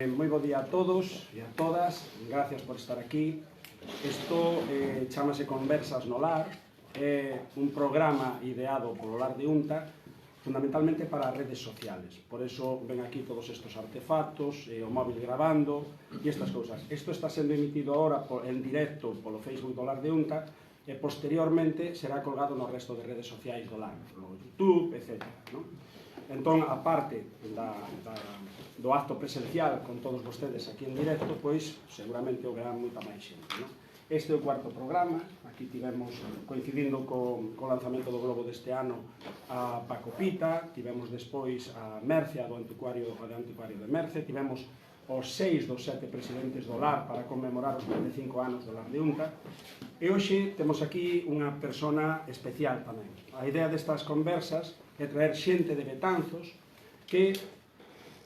Moi bo día a todos e a todas, gracias por estar aquí. Isto chamase Conversas no Lar, é un programa ideado polo Lar de Unta, fundamentalmente para as redes sociales. Por eso ven aquí todos estes artefactos, o móvil grabando e estas cousas. Isto está sendo emitido ahora en directo polo Facebook do Lar de Unta e posteriormente será colgado no resto de redes sociais do Lar, no YouTube, etc. Entón, a parte do acto presencial con todos vostedes aquí en directo, pois seguramente o verán moita máis xente. Este é o cuarto programa, aquí tivemos, coincidindo co lanzamento do Globo deste ano, a Paco Pita, tivemos despois a Mercia do Anticuario de Merce, tivemos os 6 dos 7 presidentes do Lar para conmemorar os 25 anos do Lar de Unta, e hoxe temos aquí unha persona especial tamén. A idea destas conversas é traer xente de Betanzos que,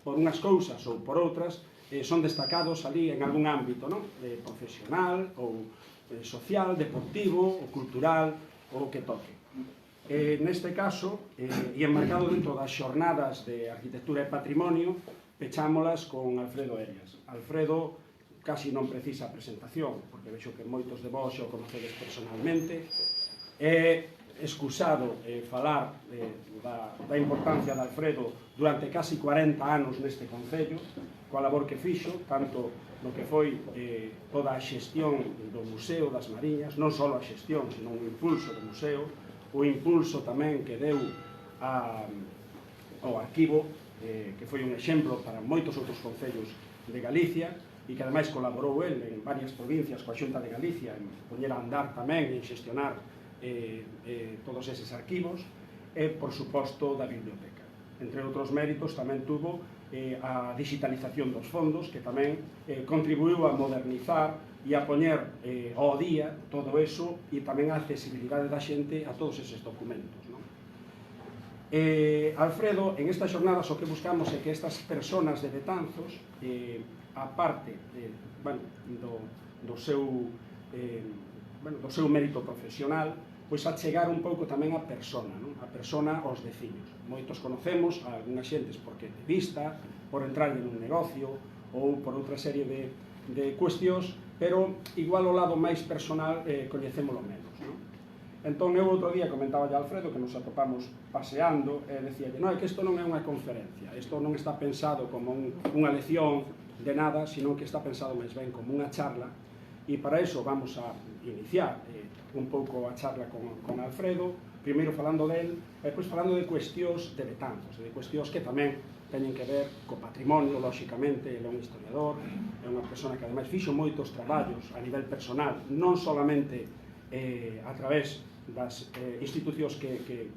por unhas cousas ou por outras, son destacados ali en algún ámbito, profesional, ou social, deportivo, ou cultural, ou o que toque. Neste caso, e enmarcado dentro das xornadas de arquitectura e patrimonio, pechámolas con Alfredo Elias. Alfredo casi non precisa presentación, porque vexo que moitos de vós xa o conocedes personalmente. É excusado falar da importancia de Alfredo durante casi 40 anos neste concello, coa labor que fixo, tanto no que foi toda a xestión do Museo das Mariñas, non só a xestión, senón o impulso do museo, o impulso tamén que deu ao arquivo, que foi un exemplo para moitos outros concellos de Galicia, e que ademais colaborou el en varias provincias coa Xunta de Galicia en poñer a andar tamén e en xestionar todos eses arquivos, e, por suposto, da biblioteca. Entre outros méritos, tamén tuvo a digitalización dos fondos, que tamén contribuiu a modernizar e a poñer ao día todo eso, e tamén a accesibilidade da xente a todos eses documentos. Alfredo, en estas xornadas o que buscamos é que estas personas de Betanzos, a parte do seu mérito profesional, pois achegar un pouco tamén a persona aos veciños. Moitos conocemos a algunhas xentes porque de vista, por entrar en un negocio ou por outra serie de cuestións, pero igual o lado máis personal coñecémolo menos. Entón, eu outro día comentaba a Alfredo que nos atopamos paseando e decíalle, non, é que isto non é unha conferencia, isto non está pensado como unha lección de nada, sino que está pensado máis ben como unha charla, e para iso vamos a iniciar un pouco a charla con Alfredo, primeiro falando del, e depois falando de cuestións de Betanzos, de cuestións que tamén teñen que ver co patrimonio, lóxicamente. Ele é un historiador, é unha persona que ademais fixo moitos traballos a nivel personal, non solamente a través das institucións que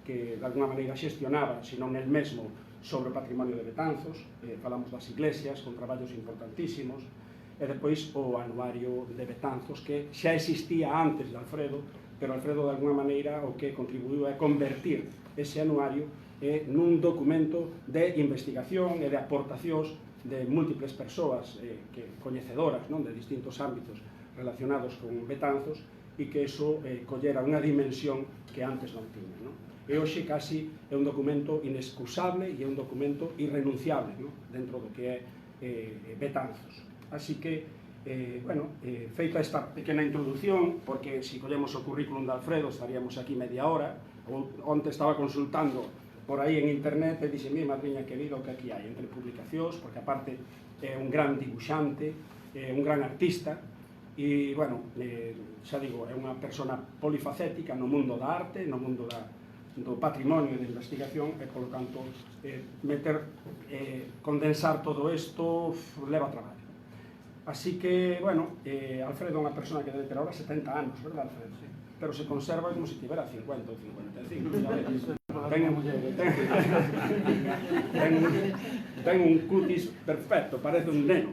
de alguna maneira xestionaba, sino nel mesmo sobre o patrimonio de Betanzos. Falamos das iglesias con traballos importantísimos, e depois o anuario de Betanzos, que xa existía antes de Alfredo, pero Alfredo de alguna maneira o que contribuiu é convertir ese anuario nun documento de investigación e de aportacións de múltiples persoas coñecedoras de distintos ámbitos relacionados con Betanzos, e que iso collera unha dimensión que antes non tiña. E hoxe casi é un documento inexcusable e é un documento irrenunciable dentro do que é Betanzos. Así que, feita esta pequena introducción, porque se collemos o currículum de Alfredo estaríamos aquí media hora. Onte estaba consultando por aí en internet e dixe, mi madriña querida, o que aquí hai entre publicacións, porque aparte é un gran dibuixante, un gran artista, e, xa digo, é unha persona polifacética no mundo da arte, no mundo do patrimonio e da investigación, e, polo tanto, condensar todo isto leva traballo. Así que, Alfredo é unha persona que debe ter ahora 70 anos, verdad, Alfredo? Pero se conserva como se tivera 50 ou 55. Ten un cutis perfecto, parece un neno.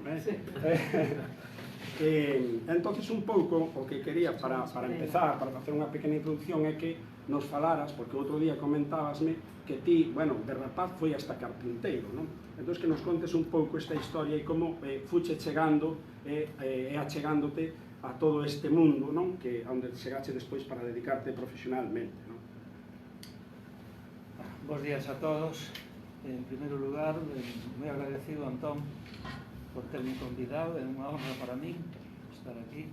Entonces, un pouco, o que quería para empezar, para facer unha pequena introducción, é que nos falaras, porque outro día comentábasme que ti, de rapaz foi hasta carpinteiro, entón que nos contes un pouco esta historia e como fuche chegando e achegándote a todo este mundo, que onde chegache despois para dedicarte profesionalmente. Bos días a todos. En primeiro lugar, moi agradecido, Antón, por terme convidado, é unha honra para min estar aquí,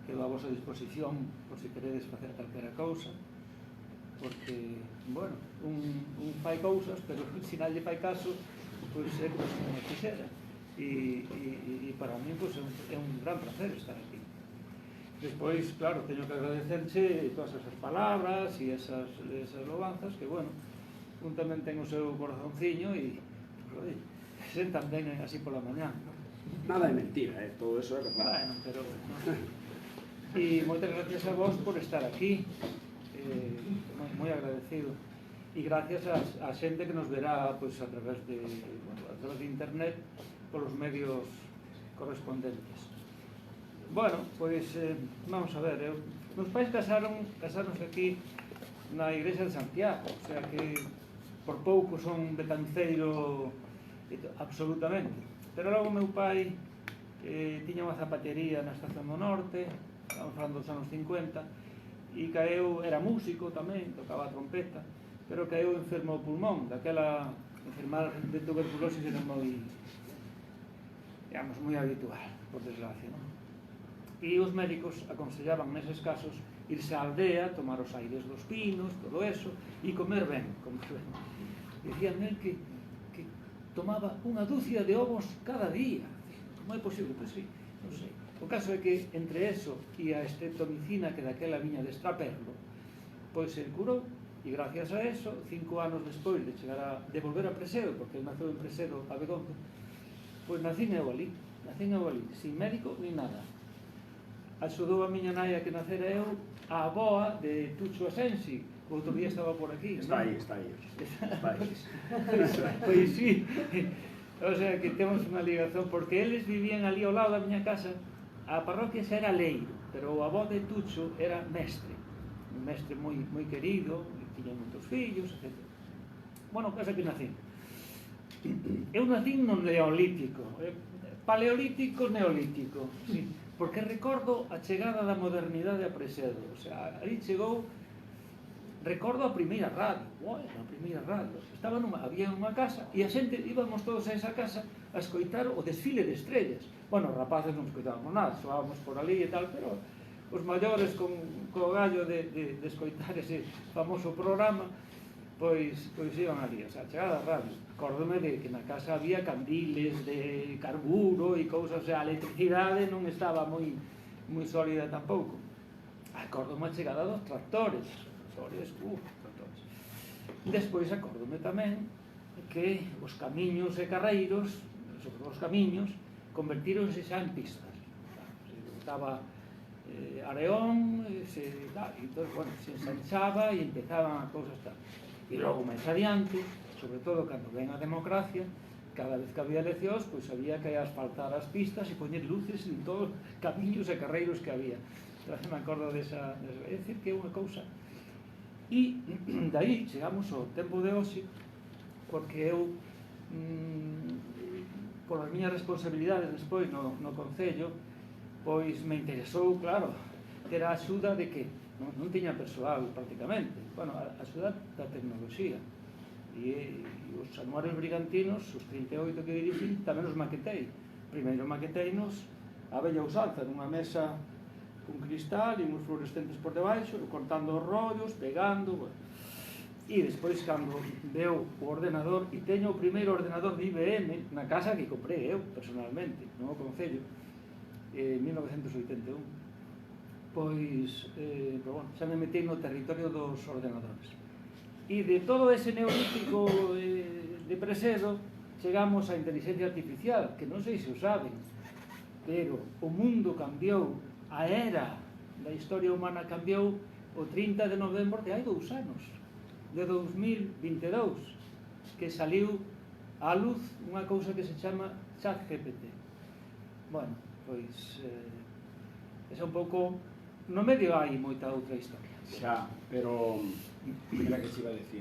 quedo a vosa disposición por se queredes facer calquera cousa, porque, bueno, un fai cousas, pero se nadie fai caso, pois é como se non quixera, e para mí pois, é un gran placer estar aquí. Despois, claro, teño que agradecerche todas esas palabras e esas lobanzas, que, bueno, un tamén ten o seu corazonciño e, pues, oi, sentan ben así pola mañá. Nada é mentira, todo eso é verdade. Bueno, pero... E moitas gracias a vos por estar aquí, moi agradecido. E gracias a xente que nos verá pois, a través de internet polos medios correspondentes. Bueno, pois, vamos a ver, meus pais casaronse aquí na igrexa de Santiago, o sea que por pouco son betanceiro absolutamente. Pero logo meu pai tiña unha zapatería na Estación do Norte, estamos falando dos anos 50, e caeu, era músico tamén, tocaba a trompeta, pero caeu enfermo ao pulmón, daquela enfermar de tuberculosis era moi, digamos, moi habitual, por desgracia, non? E os médicos aconsellaban neses casos irse á aldea, tomar os aires dos pinos, todo eso, e comer ben, Dicían él que tomaba unha dúcia de ovos cada día. Como é posible? Pois sí, non sei. O caso é que entre eso e a streptomicina que daquela viña de extraperlo, pois se curou, e gracias a eso, 5 anos despois de chegar de volver a Presedo, porque ele naceu en Presedo, a Begonzo, pois nacín eu ali, sin médico ni nada. Axudou a miña nai a que nacera eu a avoa de Tucho Asensi, que outro día estaba por aquí. Está aí. Pois sí, o sea que temos unha ligación, porque eles vivían ali ao lado da miña casa, a parroquia xa era leiro, pero o avó de Tucho era mestre, un mestre moi querido, tiña moitos fillos, etc. Bueno, casa que nacín. Eu nacín no neolítico, paleolítico, neolítico, sí. Porque recordo a chegada da modernidade a Presedo, o sea, aí chegou, recordo a primeira radio, había unha casa, e a xente, íbamos todos a esa casa a escoitar o desfile de estrellas. Bueno, os rapaces non escoitábamos nada, soábamos por ali e tal, pero os maiores con o gallo de escoitar ese famoso programa, pois iban ali, o sea, a chegada da radio. Acórdome de que na casa había candiles de carburo e cousas, o sea, a electricidade non estaba moi sólida tampouco. Acórdome a chegada dos tractores. Despois acórdome tamén que os camiños e carreiros, sobre os camiños, convertíronse xa en pistas. Estaba areón, entón, bueno, se ensanchaba e empezaban a cousas tal. E logo máis adiante, sobre todo cando ven a democracia, cada vez que había eleccións, pois había que asfaltar as pistas e poñer luces en todos os camiños e carreiros que había. Entón, me acordo desa... É dicir, que é unha cousa. E daí chegamos ao tempo de hoxe, porque eu, por as miñas responsabilidades despois no Concello, pois me interesou, claro, ter a axuda de que non tiña persoal prácticamente, bueno, a axuda da tecnoloxía, e os anuarios brigantinos, os 38 que dirixin, tamén os maquetei. Primeiro maqueteinos a bella usanza, nunha mesa con cristal e uns fluorescentes por debaixo, cortando os rollos, pegando, bueno. E despois, cando veo o ordenador, e teño o primeiro ordenador de IBM na casa que comprei eu, personalmente, no Concello, en 1981. Pois, bueno, xa me metei no territorio dos ordenadores. E de todo ese neolítico de Presedo, chegamos á inteligencia artificial, que non sei se o saben, pero o mundo cambiou, a era da historia humana cambiou o 30 de novembro de hai 2 anos, de 2022, que saliu á luz unha cousa que se chama ChatGPT. Bueno, pois, esa un pouco... No medio hai moita outra historia. Xa, pero mira que se iba a decir,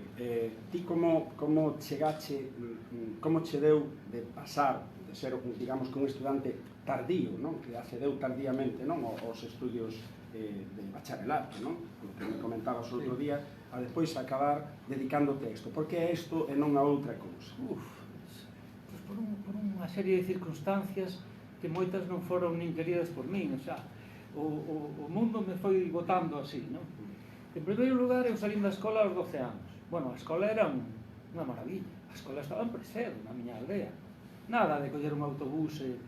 ti como chegache, como che deu de pasar, de ser, digamos, que un estudante tardío, non? Que accedeu tardíamente, non? Os estudios de bacharelato, non? Como que me comentabas o outro día, a despois acabar dedicándote a isto. Por que a isto e non a outra cousa? Pois por unha unha serie de circunstancias que moitas non foron nin queridas por min, o sea, o mundo me foi botando así, non? En primeiro lugar, eu salín da escola aos 12 anos. Bueno, a escola era unha maravilla. A escola estaba en Presedo, na miña aldea. Nada de coller un autobús e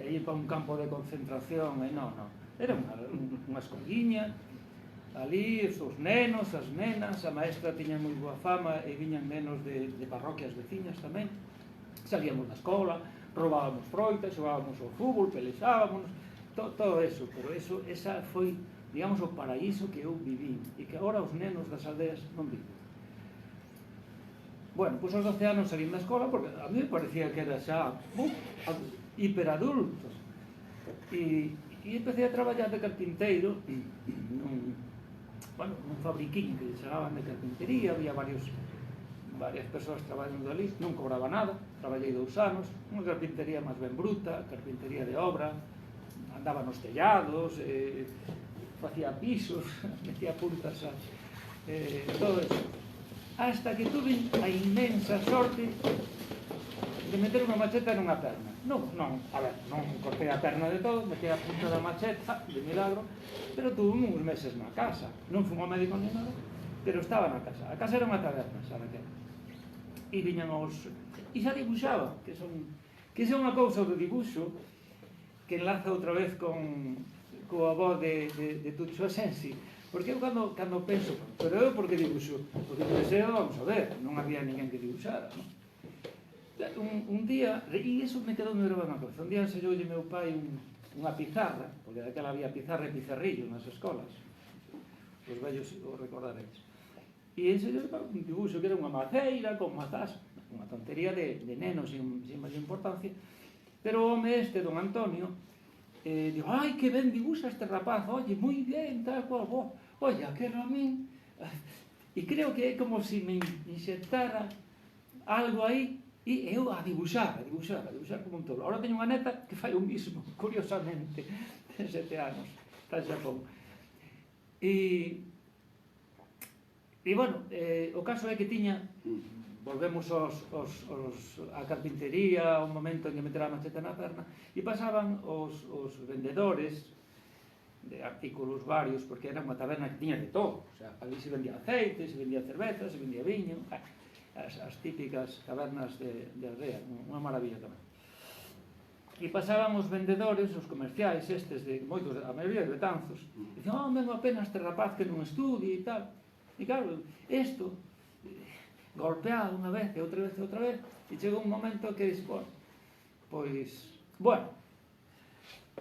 ir para un campo de concentración, non. Era unha escoliña, ali os nenos, as nenas, a maestra tiña moi boa fama e viñan nenos de parroquias veciñas tamén. Salíamos da escola, roubábamos froitas, xogábamos ao fútbol, pelexábamos, todo eso, pero esa foi, digamos, o paraíso que eu viví e que agora os nenos das aldeas non viven. Bueno, pois aos 12 anos salín da escola porque a mí me parecía que era xa hiperadulto e empecé a traballar de carpinteiro nun fabriquín que chamaban de carpintería, había varias persoas traballando ali, non cobraba nada, traballei 2 anos, unha carpintería máis ben bruta, carpintería de obra, andaba nos tellados, facía pisos, metía puntas todo eso. Hasta que tuve a inmensa sorte de meter unha macheta nunha perna. Non cortei a perna de todo, metei a punta da macheta, de milagro, pero tuve uns meses na casa. Non fui ao médico ni nada, pero estaba na casa. A casa era unha taberna, xa naquela. E viñan os... E xa dibuixaba, que é unha cousa do dibuixo que enlaza outra vez coa voz de Tucho Asensi. Porque eu cando penso, pero eu por que dibuixo? Porque no deseo, vamos a ver, non había ninguén que dibuixara, non? Un día, e iso me quedou moi grabado na cabeza, un día enseñoulle meu pai unha pizarra, porque daquela había pizarra e pizarrillo nas escolas, os vellos o recordaréis, e enseñoulle un dibuixo que era unha maceira con mazás, unha tontería de nenos sin máis importancia, pero o home este, don Antonio, digo, ai, que ben dibuxa este rapaz, oye, moi ben, tal cual, oye, aquero a min, e creo que é como se me inxectara algo aí, e eu a dibuixar como un tolo. Ahora teño unha neta que fai o mismo, curiosamente, de 7 anos, está en Xapón. E bueno, o caso é que tiña, volvemos a carpintería, o momento en que meter a macheta na perna, e pasaban os vendedores de artículos varios, porque era unha taberna que tiña de todo. O sea, ali se vendía aceite, se vendía cerveza, se vendía viño, as típicas tabernas de aldea, unha maravilla tamén. E pasaban os vendedores, os comerciais estes, moitos, a maioría de Betanzos, e dicían, vengo apenas este rapaz que non estudie e tal. E claro, isto, golpeado unha vez e outra vez, e chegou un momento que dixo, bueno,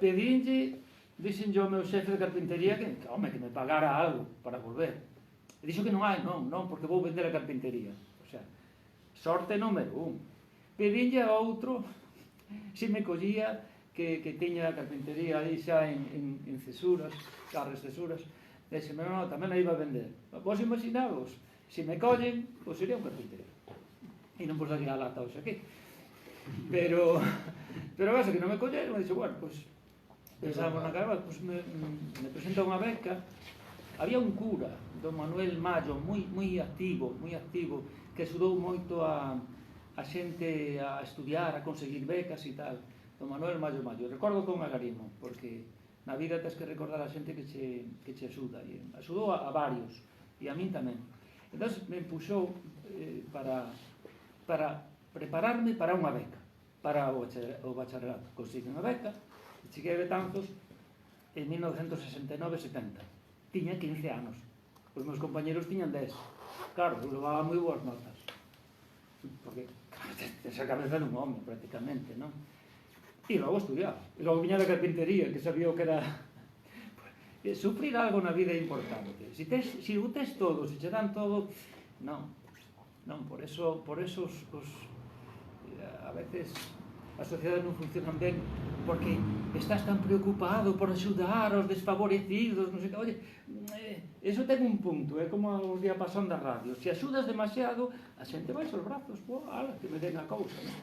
pedínlle, dixenlle ao meu xefe de carpintería que me pagara algo para volver. E dixo que non hai, non, porque vou vender a carpintería. O sea, sorte número 1. Pedínlle a outro se me collía que tiña a carpintería aí xa en cesuras, carres cesuras, e se me non, tamén a iba a vender. Vos imaginavos, se me collen, pois sería un carpinteiro. E non vos daría a lata hoxe aquí. Pero eso que non me colleron, e dixo, bueno, pois pensábamos na cara, pois me presenta unha beca. Había un cura, don Manuel Mallo, moi activo, que axudou moito a xente a estudiar, a conseguir becas e tal. Don Manuel Mallo. Recordo con agarimo, porque na vida tens que recordar a xente que che axuda. E axudou a varios, e a min tamén. Entón, me empuxou para prepararme para unha beca, para o bacharelato. Consegui unha beca, e cheguei a Betanzos en 1969-70. Tiña 15 anos. Os meus compañeros tiñan 10. Claro, eu levaba moi boas notas. Porque esa cabeza dun home, prácticamente, non? E logo estudiaba. E logo viña da carpintería, que sabía o que era... Sufrir algo na vida é importante. Se o tes todo, se che dan todo... Non. Por eso a veces as sociedades non funcionan ben porque estás tan preocupado por axudar aos desfavorecidos, non sei que, oye, eso ten un punto, é como os diapasón da radio, se axudas demasiado, a xente vai aos brazos, ala, que me den a cousa, non?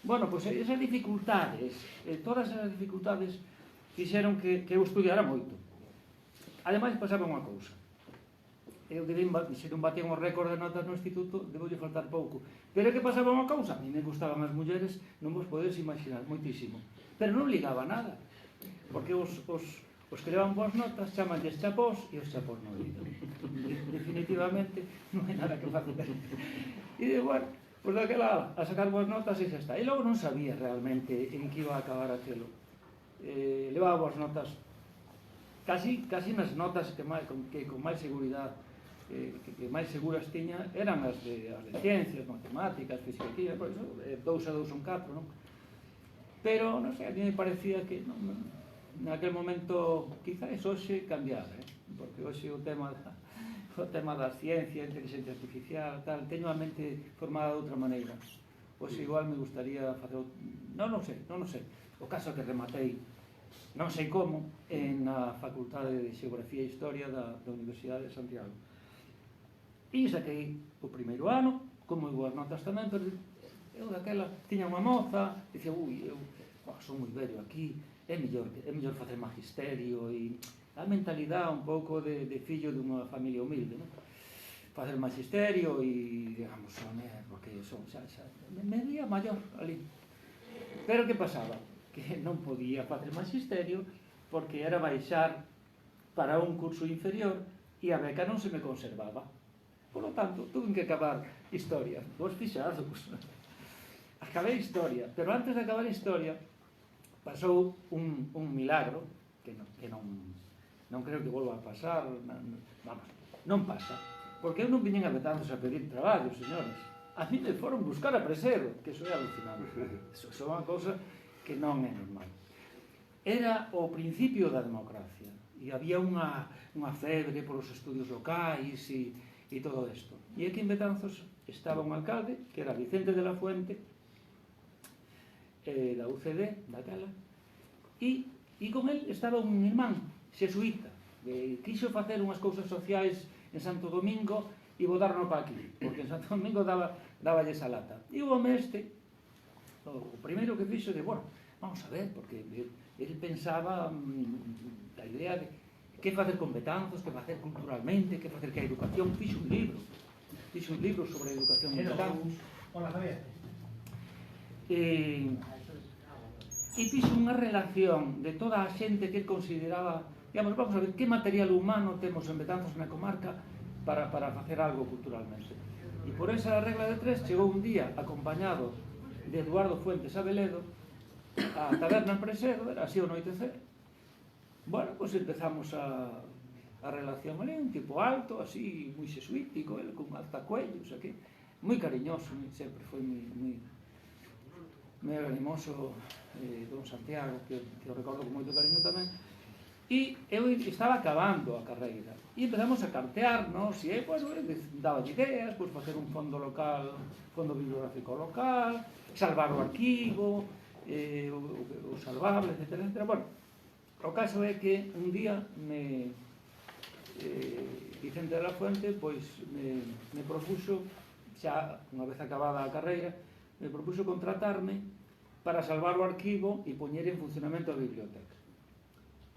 Bueno, pois esas dificultades, todas esas dificultades fixeron que eu estudiara moito. Ademais, pasaba unha cousa, eu se non batía un récord de notas no instituto, debo lle faltar pouco. Pero que pasaba unha cousa? A mí me gustaban as mulleres, non vos podedes imaginar, moitísimo. Pero non ligaba nada, porque os que levan boas notas chamanlles chapós e os chapós non ligan. Definitivamente non hai nada que facer. E bueno, pois daquela a sacar boas notas e xa está. E logo non sabía realmente en que iba a acabar aquilo. Levaba boas notas, casi nas notas que con máis seguridade, que máis seguras tiña eran as de ciencias, matemáticas, física e química, por iso 2 a 2 son 4, non? Pero, non sei, a mí me parecía que naquele momento quizás hoxe cambiara, porque hoxe o tema da ciencia, inteligencia artificial, tal, teño a mente formada de outra maneira. Hoxe igual me gustaría facer, non sei, o caso que rematei, non sei como, na Facultade de Xeografía e Historia da Universidade de Santiago. E saquei o primeiro ano, con moi boas notas tamén, pero eu daquela tiña unha moza, dicía, eu son moi vello aquí, é mellor facer magisterio, e a mentalidade un pouco de fillo dunha familia humilde, non? Facer magisterio e, digamos, porque me veía maior ali. Pero que pasaba? Que non podía facer magisterio porque era baixar para un curso inferior e a beca non se me conservaba. Por lo tanto, tuve que acabar historia. Vos fixados. Acabei historia, pero antes de acabar historia pasou un milagro que non creo que volva a pasar, vamos, non pasa, porque eu non viñen a Betanzos a pedir traballo, señores. A mí me foron buscar a Presedo, que iso é alucinante. Iso é unha cousa que non é normal. Era o principio da democracia e había unha febre polos estudios locais e todo isto. E aquí en Betanzos estaba un alcalde que era Vicente de la Fuente, da UCD, daquela, e con él estaba un irmán xesuíta que quixo facer unhas cousas sociais en Santo Domingo e botarno para aquí, porque en Santo Domingo daballe esa lata. E o home este, o primeiro que fixo, bueno, vamos a ver, porque ele pensaba a idea de que facer con Betanzos, que facer culturalmente, que facer que a educación. Fixo un libro sobre a educación en Betanzos. E fixo unha relación de toda a xente que ele consideraba, digamos, vamos a ver que material humano temos en Betanzos na comarca para facer algo culturalmente. E por esa regla de 3 chegou un día acompañado de Eduardo Fuentes Abeledo a taberna en Presedo, era así o noitecer. Bueno, pois empezamos a relación ali, un tipo alto, así, moi xesuítico, ele con altacuellos, aquí, moi cariñoso, sempre foi moi animoso, don Santiago, que o recordo con moito cariño tamén. E eu estaba acabando a carreira e empezamos a cartearnos e, bueno, daba ideas, pois facer un fondo local, fondo bibliográfico local, salvar o arquivo, o salvable, etc. Bueno, o caso é que un día Vicente de la Fuente pois me propuxo, xa unha vez acabada a carreira, me propuxo contratarme para salvar o arquivo e poñer en funcionamento a biblioteca.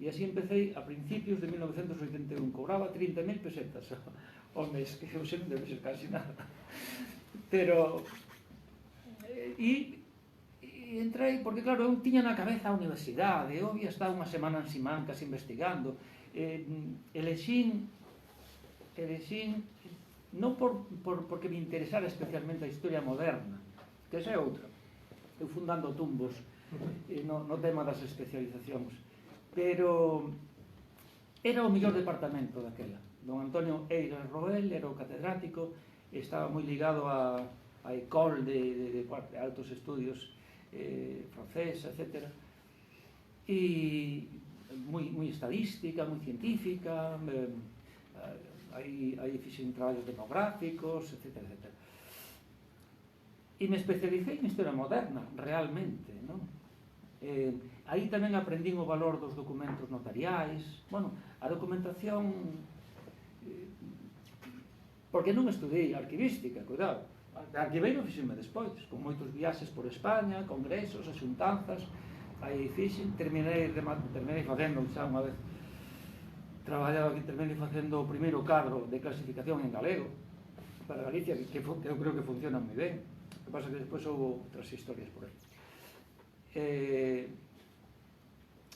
E así empecé a principios de 1981, cobraba 30.000 pesetas ao mes, que eu sempre debe ser casi nada. Pero entrei, porque claro, eu tiña na cabeza a universidade, eu había estado unha semana en Simancas investigando, elexín non porque me interesara especialmente a historia moderna, que esa é outra, eu fundando tumbos no tema das especializacións, pero era o mellor departamento daquela. Don Antonio Eiras Roel era o catedrático, estaba moi ligado a École de altos estudios francesa, etc. E moi estadística, moi científica, aí fixen traballos demográficos, etc. E me especialicei en historia moderna, realmente, non? Aí tamén aprendín o valor dos documentos notariais, bueno, a documentación, porque non estudei arquivística, cuidado, arquiveiro fixenme despois, con moitos viaxes por España, congresos, asuntanzas, aí fixen, terminei facendo xa unha vez traballaba aquí intermedio facendo o primeiro cadro de clasificación en galego para Galicia, que eu creo que funciona moi ben. O que pasa que despois houve outras historias por aí.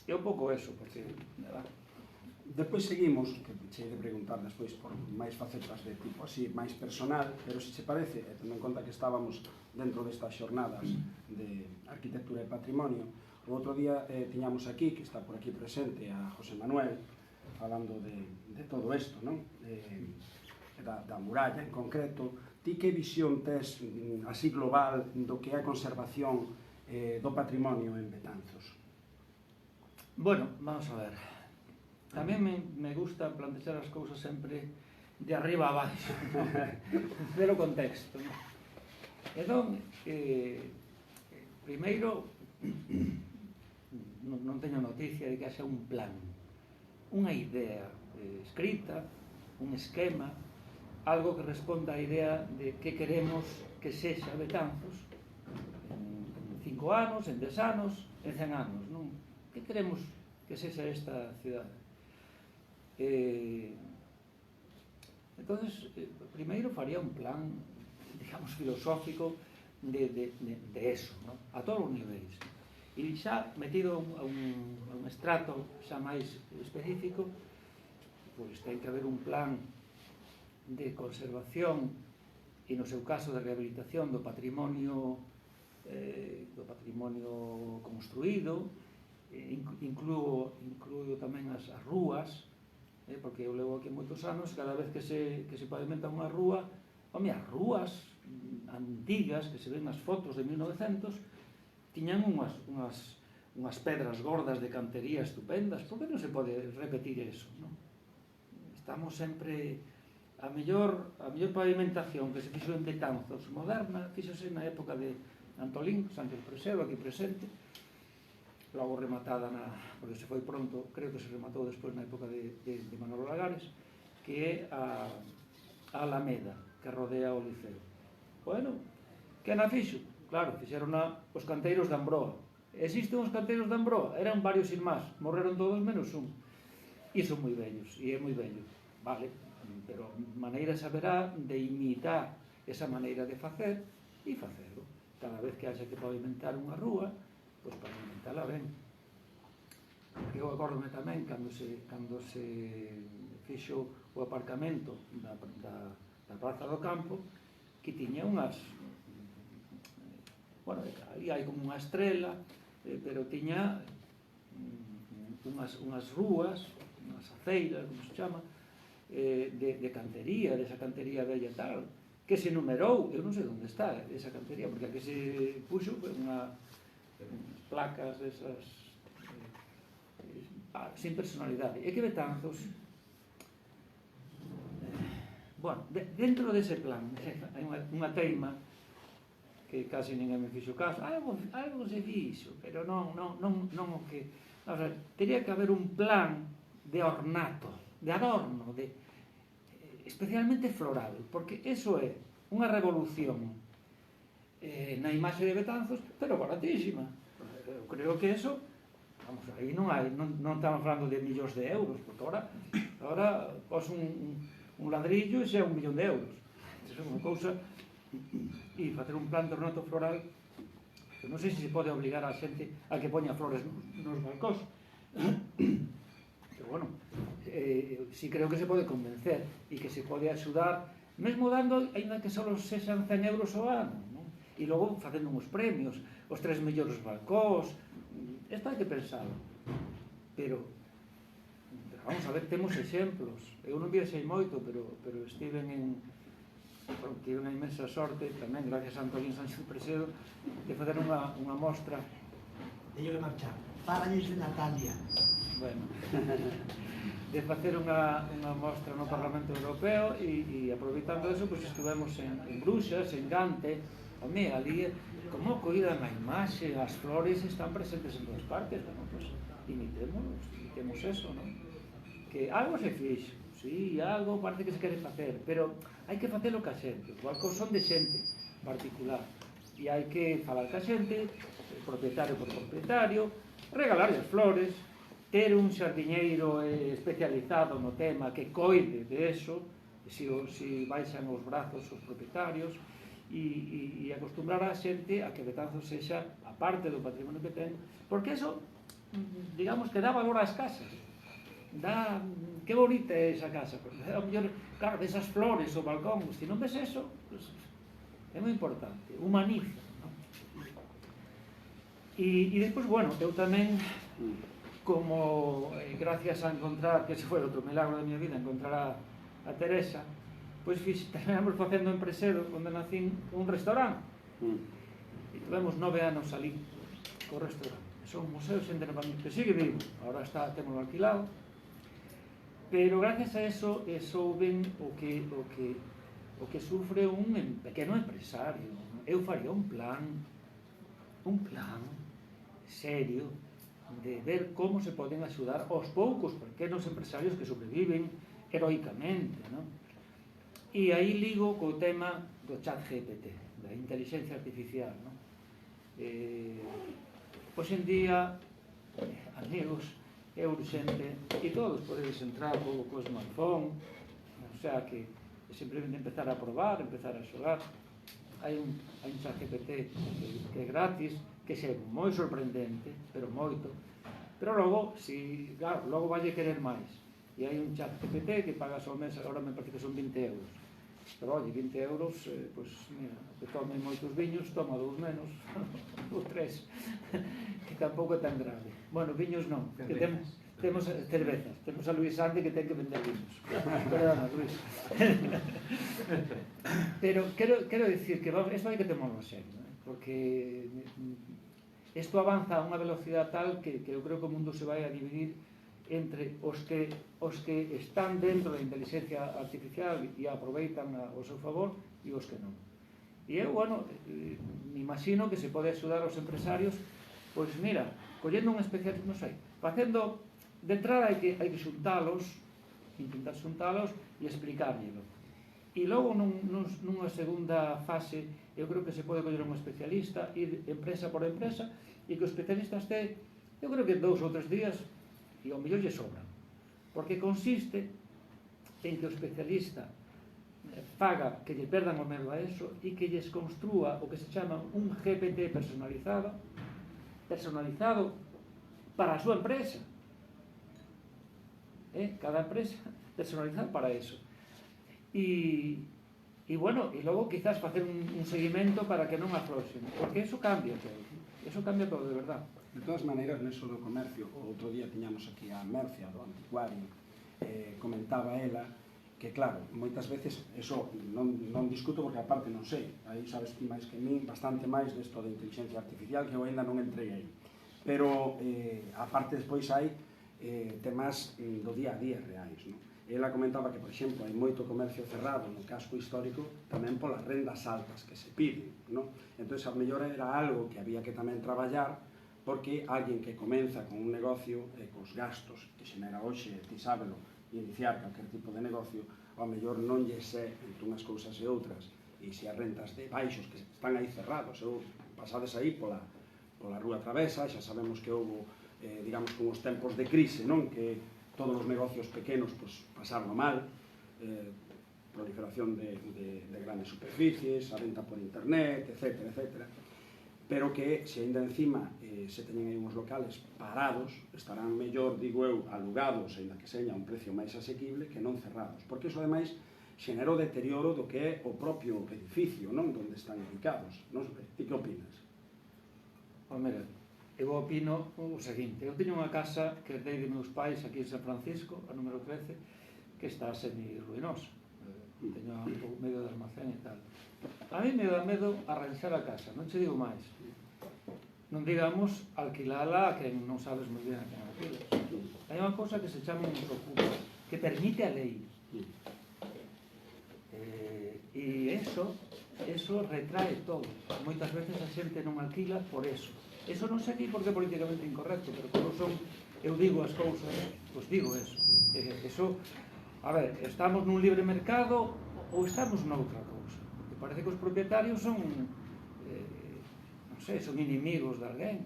É un pouco eso, porque... Depois seguimos, que che de preguntar despois por máis facetas de tipo así, máis personal, pero se che parece, tendo en conta que estábamos dentro destas xornadas de arquitectura e patrimonio, o outro día tiñamos aquí, que está por aquí presente, a José Manuel, falando de todo isto, non? Da muralla en concreto. Ti que visión tes así global do que é a conservación do patrimonio en Betanzos? Bueno, vamos a ver. A mí me gusta plantear as cousas sempre de arriba a baixo, ver o contexto. Entón, primeiro, non teño noticia de que haxa un plan, unha idea escrita, un esquema, algo que responda á idea de que queremos que sexa Betanzos en 5 anos, en 10 anos, en 100 anos, non? Que queremos que sexa esta cidade? Entonces, primeiro faría un plan, digamos, filosófico de eso, ¿no? A todos os niveis. E xa metido a un estrato xa máis específico, pois ten que haber un plan de conservación e, no seu caso, de rehabilitación do patrimonio construído. Incluo tamén as rúas, porque eu levo aquí moitos anos, cada vez que se pavimenta unha rúa, as rúas antigas que se ven nas fotos de 1900 tiñan unhas pedras gordas de cantería estupendas. Por que non se pode repetir eso, non? Estamos sempre... A mellor pavimentación que se fixo en Betanzos moderna fixose na época de Antolín Sánchez Presedo, aquí presente, logo rematada porque se foi pronto, creo que se rematou despois na época de Manolo Lagares, que é a Alameda, que rodea o Liceo. Bueno, que na fixo? Claro, fixeron os canteiros de Ambroa. Existen os canteiros de Ambroa? Eran varios irmás, morreron todos menos un. E son moi vellos, e é moi vello. Vale, pero maneira saberá de imitar esa maneira de facer e facelo. Cada vez que haxa que pavimentar unha rúa, pois pavimentala ben. Eu acordome tamén cando se fixo o aparcamento da Praza do Campo, que tiña unhas... Bueno, aí hai como unha estrela, pero tiña unhas rúas, unhas aceiras, como se chama, de cantería, desa cantería bella e tal, que se numerou, eu non sei onde está esa cantería, porque a que se puxo foi unha placas desas sin personalidade. E que Betanzos, bueno, dentro dese plan hai unha teima que casi ninguén me fixo caso. Algo se fixo, pero non o que... Tería que haber un plan de ornato, de adorno, especialmente floral, porque eso é unha revolución na imaxe de Betanzos, pero baratísima. Eu creo que eso, vamos, aí non estamos falando de millóns de euros, porque agora pos un ladrillo e xa é 1 millón de euros. Eso é unha cousa, e facer un plan de ornato floral, que non sei se se pode obligar a xente a que poña flores nos balcós, pero bueno, si creo que se pode convencer e que se pode axudar, mesmo dando, ainda que só sexan 100 euros ao ano, non? E logo facendo uns premios, os 3 mellores balcós, isto hai que pensar, pero vamos a ver, temos exemplos. Eu non viaxei moito, pero tive unha inmensa sorte, tamén gracias a Antolín Sánchez Presedo, de fazer unha mostra. Teño que marchar. Páralles de Natalia. Bueno, de facer unha mostra no Parlamento Europeo e aproveitando eso, pois estivemos en Bruxas, en Gante, home, ali, como coidan a imaxe, as flores están presentes en todas partes, bueno, pois imitemos eso, non? Que algo se fixo, sí, algo parece que se quere facer, pero hai que facelo ca xente, os balcóns son de xente particular, e hai que falar ca xente, propietario por propietario, regalarle as flores, ter un xardiñeiro especializado no tema que coide de eso, se baixan os brazos os propietarios, e acostumbrar a xente a que Betanzos sexa a parte do patrimonio que ten, porque eso, digamos, que dá valor ás casas. Que bonita é esa casa, a mellor, claro, desas flores o balcón, se non ves eso, pues, é moi importante, humaniza, ¿no? E despois, bueno, eu tamén, como gracias a encontrar, que ese foi outro milagro da miña vida, encontrar a Teresa, pois terminamos facendo en Presedo, onde nacín, un restaurante, e tivemos 9 anos ali co restaurante. Son museos entre que sigue vivo, agora temos alquilado, pero gracias a eso souben o que sufre un pequeno empresario. Eu faría un plan serio de ver como se poden axudar aos poucos pequenos empresarios que sobreviven heroicamente, ¿no? E aí ligo co tema do chat GPT, da inteligencia artificial, ¿no? Hoxe en día, amigos, é urgente e todos podedes entrar co smartphone, o sea que simplemente empezar a probar, empezar a xogar. Hai un chat GPT que é gratis, que é moi sorprendente, pero moito, pero logo, claro, logo vai querer máis, e hai un chat GPT que pagas ao mes, agora me parece que son 20 euros, pero oi, 20 euros, pois, mira, que tome moitos viños, toma 2 menos, ou 3, que tampouco é tan grave. Bueno, viños non, que temos cervezas, temos a Luis Ande que ten que vender viños. Perdona, Luis. Pero quero dicir que isto hai que tomarlo en serio, porque isto avanza a unha velocidade tal que eu creo que o mundo se vai a dividir entre os que están dentro da inteligencia artificial e aproveitan ao seu favor e os que non. E eu, bueno, me imagino que se pode axudar aos empresarios, pois mira, collendo un especialista, non sei, facendo, de entrada hai que xuntalos, intentar xuntalos e explicárllelo. E logo nunha segunda fase, eu creo que se pode coller un especialista, ir empresa por empresa, e que o especialista este, eu creo que 2 ou 3 días, e ao mellor lle sobran, porque consiste en que o especialista faga que lle perdan o medo a eso e que lles construa o que se chama un GPT personalizado para a súa empresa. Cada empresa personalizada para eso. E bueno, e logo quizás facer un seguimento para que non afloxen, porque eso cambia todo, de verdad. De todas maneiras, neso do comercio, o outro día tiñamos aquí a Mercia, do anticuario, comentaba ela que, claro, moitas veces, eso non discuto porque aparte non sei, aí sabes ti máis que min, bastante máis desto de inteligencia artificial que eu ainda non entreguei. Pero, aparte, despois hai temas do día a día reais, non? Ela comentaba que, por exemplo, hai moito comercio cerrado no casco histórico tamén polas rendas altas que se piden, non? Entón, a mellor era algo que había que tamén traballar, porque alguén que comeza con un negocio e cos gastos que xenera hoxe, ti sábelo, iniciar calquer tipo de negocio, ao mellor non lle sé entre unhas cousas e outras, e se as rentas de baixos que están aí cerrados, ou pasades aí pola Rúa Travesa, xa sabemos que houve, digamos, con os tempos de crise, non? Que todos os negocios pequenos pasaron mal, proliferación de grandes superficies, a venta por internet, etc., etc., pero que se ainda encima se teñen aí uns locales parados, estarán mellor, digo eu, alugados, ainda que seña un precio máis asequible, que non cerrados, porque iso ademais xenera o deterioro do que é o propio edificio, non? Donde están ubicados. Non sei, ti que opinas? Mira, eu opino o seguinte, eu teño unha casa que herdei de meus pais aquí en San Francisco, a número 13, que está semi-ruinosa, teño un medio de almacén e tal. A mí me dá medo arranxar a casa, non che digo máis. Non digamos alquilala a quen non sabes moi ben a quen alquilas. Hai unha cousa que se chama un usocupo, que permite a lei. E eso retrae todo. Moitas veces a xente non alquila por eso. Eso non sei porque é políticamente incorrecto, pero como son, eu digo as cousas, pois digo eso. Eso, a ver, estamos nun libre mercado ou estamos noutra cousa? Porque parece que os propietarios son, non sei, son inimigos de alguén.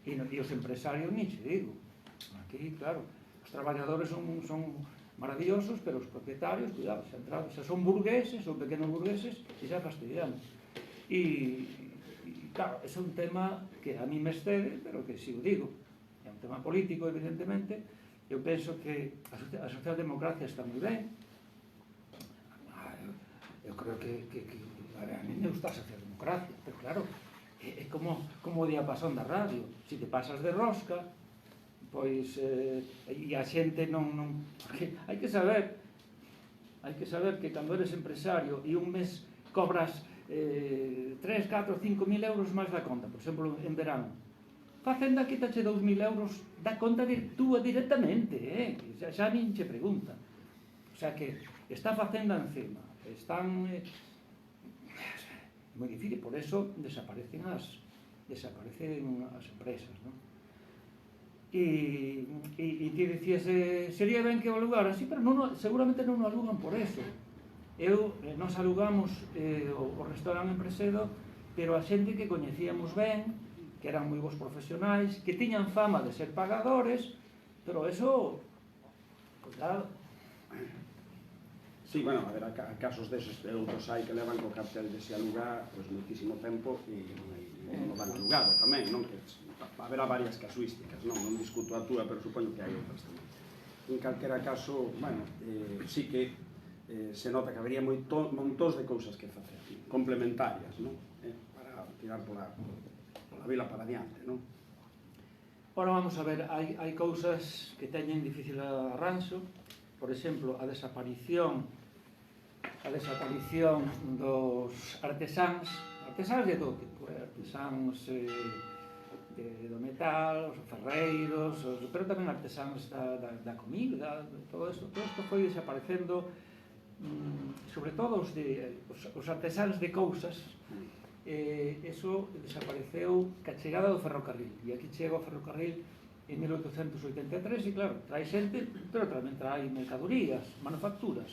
E os empresarios, ni che digo. Aquí, claro, os traballadores son maravillosos, pero os propietarios, cuidado, xa son burgueses, son pequenos burgueses, e xa fastidiamos. E claro, ese é un tema que a mí me excede, pero que si o digo, é un tema político, evidentemente. Eu penso que a socialdemocracia está moi ben. Eu creo que a mí me gusta a socialdemocracia, pero claro, é como o diapasón da radio. Se te pasas de rosca, pois e a xente non porque hai que saber que cando eres empresario e un mes cobras 3, 4, 5 mil euros máis da conta, por exemplo, en verano, Facenda quítache 2.000 euros da conta túa directamente, xa nin che pregunta. O sea que está Facenda encima, están moi difícil, por eso desaparecen as empresas, non? E ti dicías, sería ben que o alugaran, sí, pero seguramente non o alugan por eso. Nos alugamos o restaurante en Presedo, pero a xente que coñecíamos ben, que eran moi bons profesionais, que tiñan fama de ser pagadores, pero eso, cuidado. Sí, bueno, a ver, a casos deses de outros hai que levan co cartel de se alugar pois moitísimo tempo e non van alugado tamén, non? Que haberá varias casuísticas, non discuto a túa, pero supoño que hai outras tamén. En calquera caso, bueno, sí que se nota que habería montóns de cousas que facer, complementarias, non? Para tirar pola vila para diante, non? Ora, vamos a ver, hai cousas que teñen difícil arranxo, por exemplo, a desaparición dos artesáns de todo tipo, artesáns do metal, os ferreiros, pero tamén artesáns da comida, todo isto foi desaparecendo, sobre todo os artesáns de cousas. Eso desapareceu ca chegada do ferrocarril, e aquí chega o ferrocarril en 1883 e claro, trae xente, pero tamén trae mercadorías, manufacturas.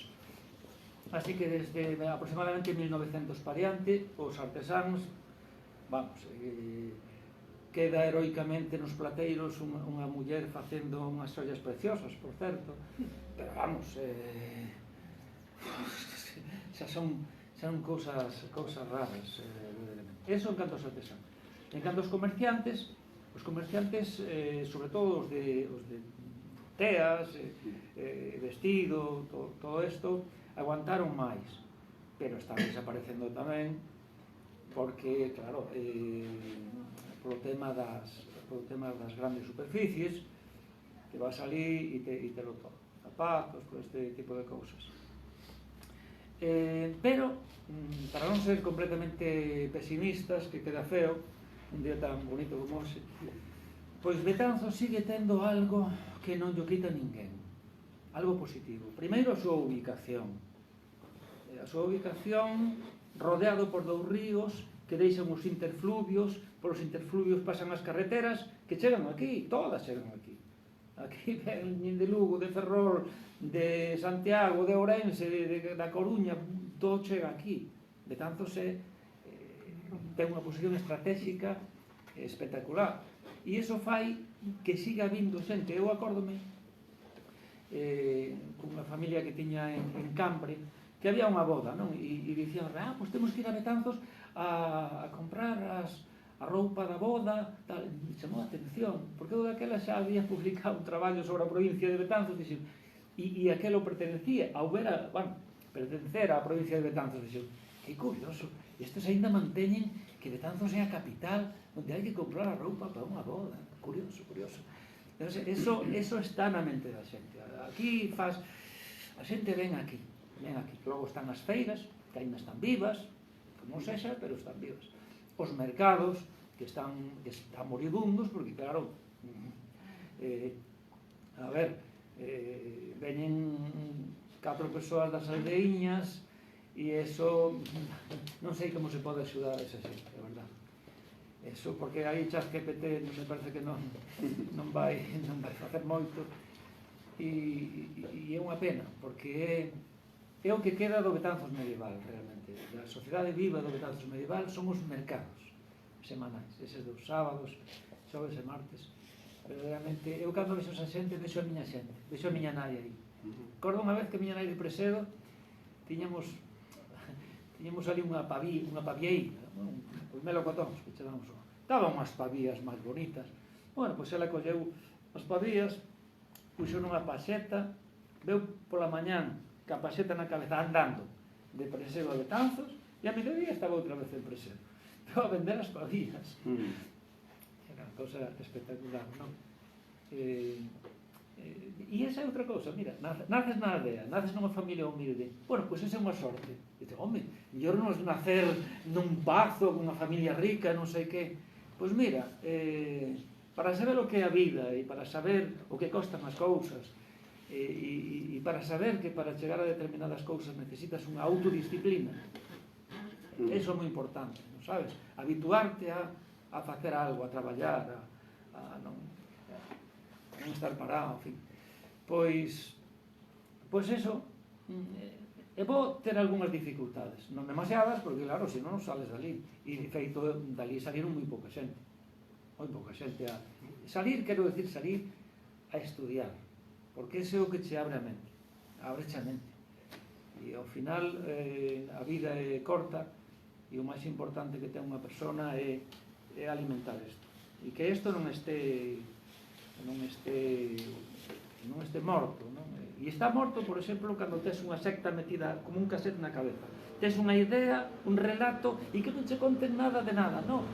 Así que desde aproximadamente 1900 para diante, os artesáns, vamos, queda heroicamente nos plateiros unha muller facendo unhas ollas preciosas, por certo, pero vamos, xa son cousas raras. Eso en canto aos artesáns. En canto aos comerciantes, sobre todo os de teas, vestido, todo isto, aguantaron máis, pero están desaparecendo tamén porque, claro, polo tema das grandes superficies, que vas ali e te lo todo, zapatos, por este tipo de cousas. Pero, para non ser completamente pesimistas, que queda feo un día tan bonito como hoxe, pois Betanzos sigue tendo algo que non lle quita ninguén, algo positivo. Primeiro, a súa ubicación, rodeado por 2 ríos que deixan os interfluvios, polos interfluvios pasan as carreteras que chegan aquí, todas chegan aquí. Aquí ven de Lugo, de Ferrol, de Santiago, de Ourense, da Coruña, todo chega aquí. Betanzos ten unha posición estratégica espectacular. E iso fai que siga vindo xente. Eu acórdome cunha familia que tiña en Cambre, que había unha boda, non? E dicían, pois temos que ir a Betanzos a comprar a roupa da boda, tal. Me chamou a atención, porque eu daquela xa había publicado un traballo sobre a provincia de Betanzos, e aquelo pertenecía pertencer á provincia de Betanzos, dixen, que curioso, estes ainda manteñen que Betanzos é a capital onde hai que comprar a roupa para unha boda, curioso. Eso está na mente da xente. Aquí a xente ven aquí. Logo están as feiras, que ainda están vivas, como sexa, pero están vivas. Os mercados, que están moribundos, porque claro, veñen 4 persoas das aldeiñas, e eso, non sei como se pode axudar a esa xente, é verdade. Eso, porque aí ChatGPT me parece que non vai facer moito, e é unha pena, porque é o que queda do Betanzos medieval, realmente. A sociedade viva do Betanzos medieval son os mercados semanais, eses dos sábados, xoves e martes. verdadeiramente, eu cando vexo esa xente, vexo a miña xente, vexo a miña nai aí. Recordo unha vez que a miña nai de Presedo tiñamos ali unha pavieira, os melocotóns que chamamos, daban unhas pavías máis bonitas. Bueno, pois ela colleu as pavías, puxo nunha paxeta, veu pola mañán ca paxeta na cabeza andando de Presedo a Betanzos, e a mediodía estaba outra vez en Presedo. Veu a vender as pavías. Era unha cousa espectacular, non? E esa é outra cousa, mira, naces na aldea, naces nunha familia humilde, bueno, pois esa é unha sorte. Dice, home, mellor non nacer nun pazo, cunha familia rica, non sei que. Pois mira, para saber o que é a vida e para saber o que costan as cousas e para saber que para chegar a determinadas cousas necesitas unha autodisciplina, eso é moi importante, non sabes? Habituarte a facer algo, a traballar, a non estar parado, en fin. Pois eso, é bo ter algunhas dificultades, non demasiadas, porque claro, se non sales dali. E de feito, dali saliron moi pouca xente. Moi pouca xente a salir, quero decir, salir a estudiar, porque ese é o que che abre a mente, abreche a mente. E ao final a vida é corta e o máis importante que ten unha persona é alimentar isto. E que isto non este morto, non? E está morto, por exemplo, cando tes unha secta metida como un casete na cabeza. Tes unha idea, un relato, e que non che conten nada de nada, non.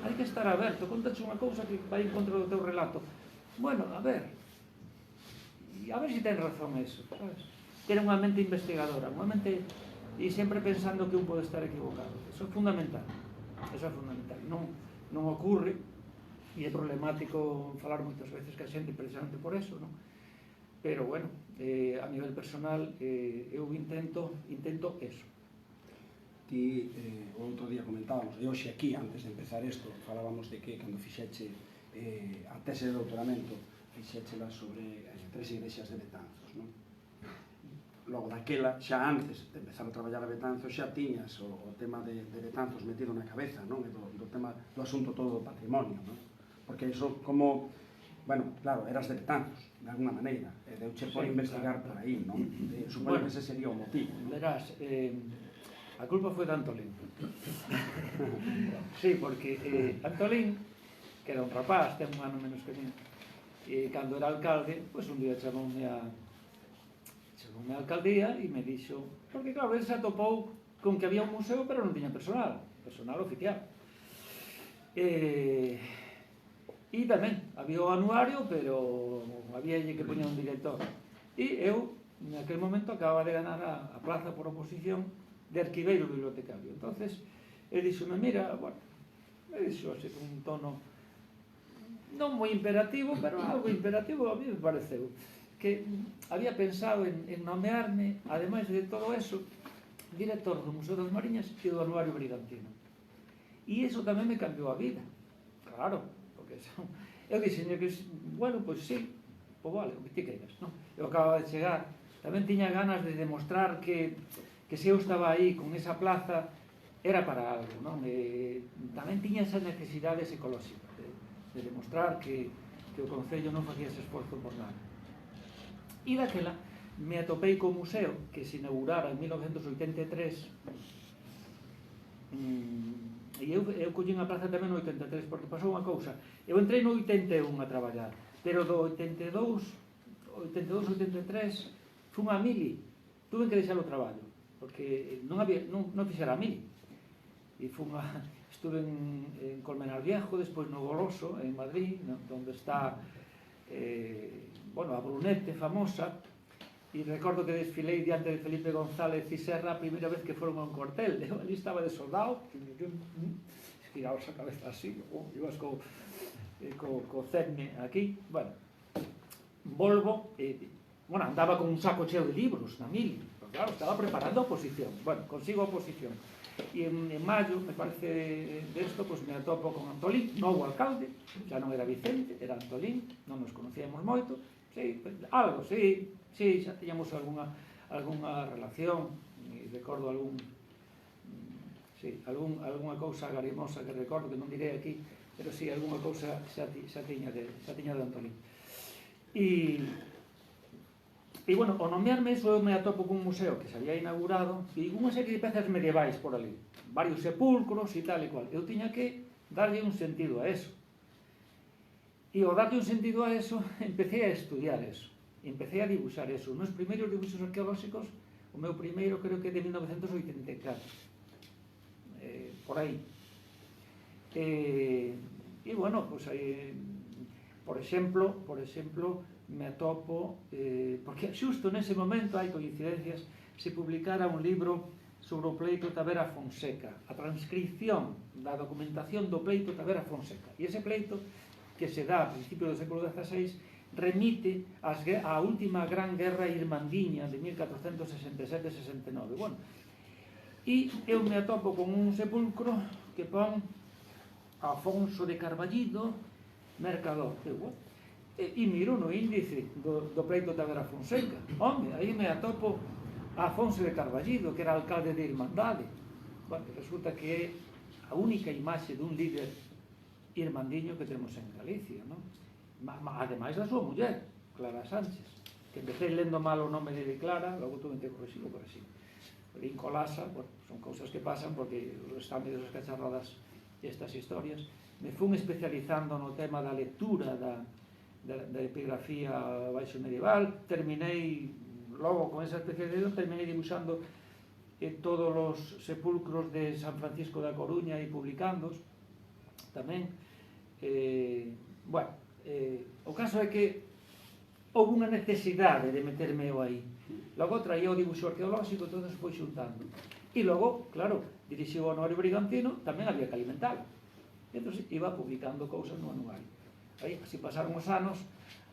Hai que estar aberto, contache unha cousa que vai en contra do teu relato. Bueno, a ver se ten razón eso, sabes? Ter unha mente investigadora, unha mente, e sempre pensando que un pode estar equivocado. Eso é fundamental. Eso é fundamental. Non ocurre, e é problemático falar moitas veces que a xente precisamente por eso, non? Pero, bueno, a nivel personal, eu intento eso. Ti, o outro día comentábamos, e hoxe aquí, antes de empezar isto, falábamos de que cando fixeche a tese de doutoramento, fixéchela sobre as 3 igrexas de Betanzos, non? Logo daquela, xa antes de empezar a traballar a Betanzos, xa tiñas o tema de Betanzos metido na cabeza, non? Do tema do asunto todo do patrimonio, non? Porque iso como, bueno, claro, eras de Betanzos, de alguna maneira, e deuche por investigar por aí, non? Supoño que ese sería o motivo, non? Verás, a culpa foi de Antolín. Sí, porque Antolín, que era un rapaz, ten un ano menos que mí, e cando era alcalde, pois un día chamoume a alcaldía e me dixo, porque claro, ele se atopou con que había un museo pero non tiña personal oficial. E tamén, había o anuario, pero había que poñer un director. E eu, naquele momento, acababa de ganar a plaza por oposición de arquiveiro bibliotecario. Entonces, ele dixome, mira, bueno, me dixo así con un tono non moi imperativo, pero algo imperativo a mí me pareceu, que había pensado en nomearme, ademais de todo eso, director do Museo das Mariñas e do Anuario Brigantino. E iso tamén me cambiou a vida, claro, porque eu dixenlle que, bueno, pois sí, pois vale, o que ti queiras, non? Eu acababa de chegar, tamén tiña ganas de demostrar que se eu estaba aí con esa plaza era para algo, non? Tamén tiña esa necesidade psicolóxica de demostrar que o Concello non facía ese esforzo por nada. E daquela me atopei co museo que se inaugurara en 1983 e eu collín a plaza tamén no 83 porque pasou unha cousa, eu entrei no 81 a traballar, pero do 82-83 fun a Mili, tuve que deixar o traballo porque non fixera a Mili e estuve en Colmenar Viejo, despois no Goloso, en Madrid, onde está a Brunete famosa, e recordo que desfilei diante de Felipe González y Serra a primeira vez que foron a un cuartel. Eu ali estaba de soldado, girabas a cabeza así, ibas co cerne aquí, bueno, volvo, andaba con un saco cheo de libros na Mili, pero claro, estaba preparando a oposición, bueno, consigo a oposición. E en maio, me parece desto, pues me atopo con Antolín, novo alcalde, xa non era Vicente, era Antolín, non nos conocíamos moito, sí, algo, sí, xa tiñamos algunha relación, e recordo algunha cousa garimosa que recordo, que non direi aquí pero si algunha cousa xa tiña de Antolín. E bueno, ao nomearme iso, eu me atopo cun museo que se había inaugurado e unha serie de pezas medievais por ali, varios sepulcros e tal e cual. Eu tiña que darlle un sentido a eso. E ao darlle un sentido a eso, empecé a estudiar eso. Empecé a dibuixar eso. Nos primeiros dibuixos arqueolóxicos, o meu primeiro creo que é de 1984. Por aí. E bueno, pues aí, por exemplo, me atopo, porque xusto nese momento, hai coincidencias, se publicara un libro sobre o pleito Tavera Fonseca, a transcripción da documentación do pleito Tavera Fonseca. E ese pleito, que se dá a principios do século XVI, remite á última gran guerra irmandiña de 1467-69. Bueno, e eu me atopo con un sepulcro que pon Afonso de Carballido, mercador. E miro no índice do pleito Tavera Fonseca. Home, aí me atopo a Afonso de Carballido, que era alcalde de Irmandade. Bueno, resulta que é a única imaxe dun líder irmandiño que temos en Galicia, non? Ademais da súa muller, Clara Sánchez, que empecé lendo mal o nome de Clara, logo tuve que corregirlo por así. Colasa, bueno, son cousas que pasan porque están medio escacharradas estas historias. Me fun especializando no tema da lectura da epigrafía baixo medieval, terminei, logo con esa especialización, terminei dibuixando todos os sepulcros de San Francisco da Coruña e publicándos tamén. Bueno, o caso é que houve unha necesidade de meterme eu aí. Logo traía o dibuixo arqueolóxico, todo se foi xuntando. E logo, claro, dirixiu o Honorio Brigantino, tamén había que alimentalo. E entón iba publicando cousas no anuario. Aí, así pasaron os anos,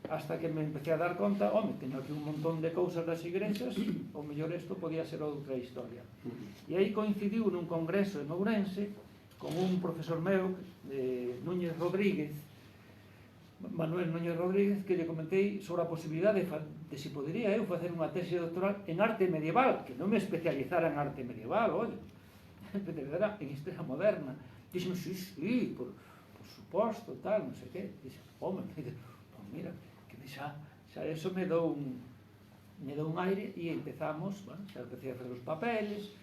hasta que me empecé a dar conta, home, teño aquí un montón de cousas das igrexas, o mellor isto podía ser outra historia. E aí coincidiu nun congreso en Ourense, con un profesor meu, Núñez Rodríguez, Manuel Núñez Rodríguez, que lle comentei sobre a posibilidade de se podería eu facer unha tese doctoral en arte medieval, que non me especializara en arte medieval, oi, me especializara en historia moderna. Dixeme, sí, por suposto, tal, non sei que. Dixe, home, pues mira, que xa eso me dou un aire e empezamos, bueno, xa empecé a facer os papeles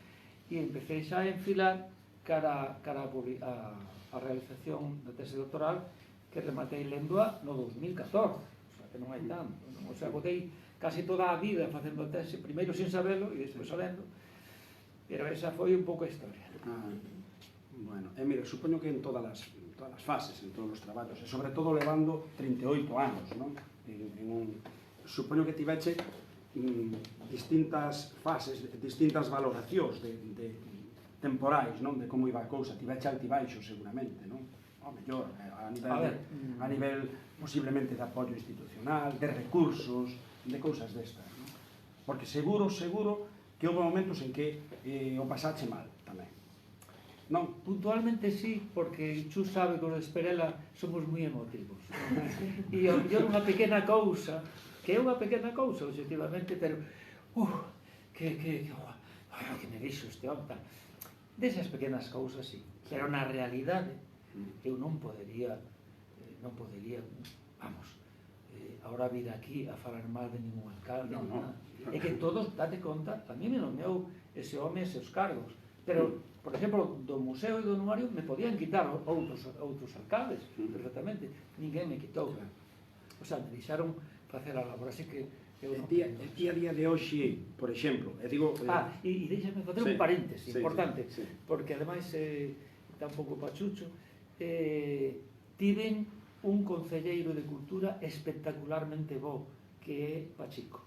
e empecé xa a enfilar cara a realización da tese doctoral, que rematei lendoa no 2014, o sea, que non hai tanto, non? O sea, botei casi toda a vida facendo a tese, primeiro sin sabelo e despois sabendo, pero esa foi un pouco a historia. Bueno, mira, supoño que en todas as fases, en todos os traballos, e sobre todo levando 38 anos, non? Supoño que tiveche distintas fases, distintas valoracións temporais, non? De como iba a cousa, tiveche altibaixo seguramente, non? O mellor, a nivel posiblemente de apoio institucional, de recursos, de cousas destas, non? Porque seguro que houve momentos en que o pasache mal tamén. Non? Puntualmente sí, porque Chus sabe que os Esperela somos moi emotivos. E ao mellor unha pequena cousa, que é unha pequena cousa, objetivamente, pero que me dixo este home, desas pequenas cousas, sí, pero na realidade eu non podería, vamos, agora vir aquí a falar mal de ningún alcalde, é que todos, date conta, a mí me nomeou ese home e seus cargos, pero, por exemplo, do museo e do anuario me podían quitar outros alcaldes, perfectamente, ninguén me quitou, o sea, me deixaron facer a labor, así que ti a día de hoxe, por exemplo, e digo... E deixame facer un paréntesis importante, porque ademais está un pouco pachucho, tiven un concelleiro de cultura espectacularmente bo, que é Pachico.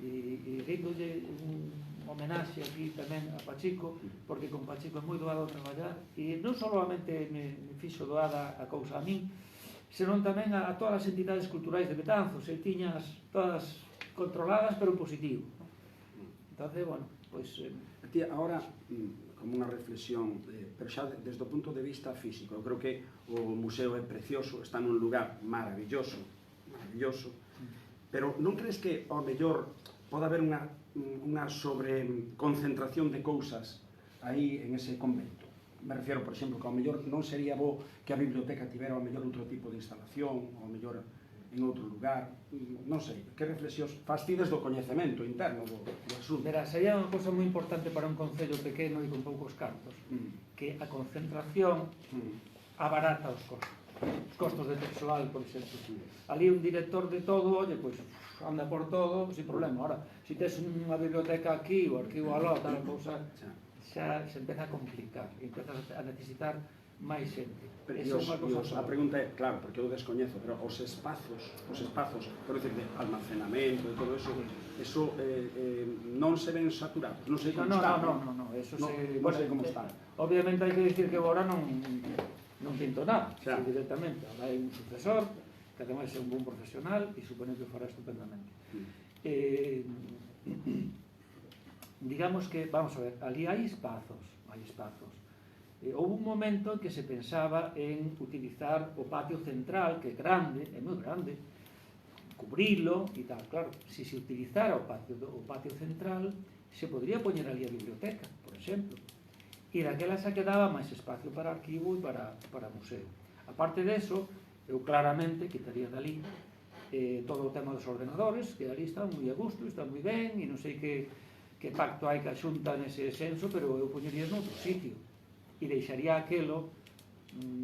E rindolle un homenaxe aquí tamén a Pachico, porque con Pachico é moi doado a traballar, e non solamente me fixo doada a cousa a min, senón tamén a todas as entidades culturais de Betanzos, e tiñas todas controladas, pero en positivo. Entón, bueno, pois... Ti, agora, como unha reflexión, pero xa desde o punto de vista físico, eu creo que o museo é precioso, está nun lugar maravilloso, pero non crees que, ao mellor, pode haber unha sobreconcentración de cousas aí en ese convento? Me refiero, por exemplo, que ao mellor non sería bo que a biblioteca tivera ao mellor outro tipo de instalación, ao mellor en outro lugar, non sei, que reflexións fastides do coñecemento interno do asunto. Verás, sería unha cousa moi importante para un concello pequeno e con poucos cartos, que a concentración abarata os costos de persoal, por exemplo. Ali un director de todo, oye, pois anda por todo, sin problema. Ahora, se tes unha biblioteca aquí, o arquivo aló, tal cousa, xa se empeza a complicar, e empezas a necesitar máis xente. A pregunta é, claro, porque eu descoñezo, pero os espazos, por decir, de almacenamento e todo eso non se ven saturados, non sei como están. Non, eso se... Non sei como están. Obviamente hai que dicir que agora non pinto nada, directamente. Ahora hai un sucesor, que ademais é un bon profesional, e supone que o fará estupendamente. Digamos que, vamos a ver, ali hai espazos. Houve un momento en que se pensaba en utilizar o patio central, que é grande, é moi grande, cubrilo e tal. Claro, se se utilizara o patio central, se podría poñer ali a biblioteca, por exemplo, e daquela se quedaba máis espacio para arquivo e para museo. Aparte deso, eu claramente quitaría dali todo o tema dos ordenadores, que ali están moi a gusto, están moi ben, e non sei que pacto hai que a Xunta nese senso, pero eu poñerías noutro sitio e deixaría aquelo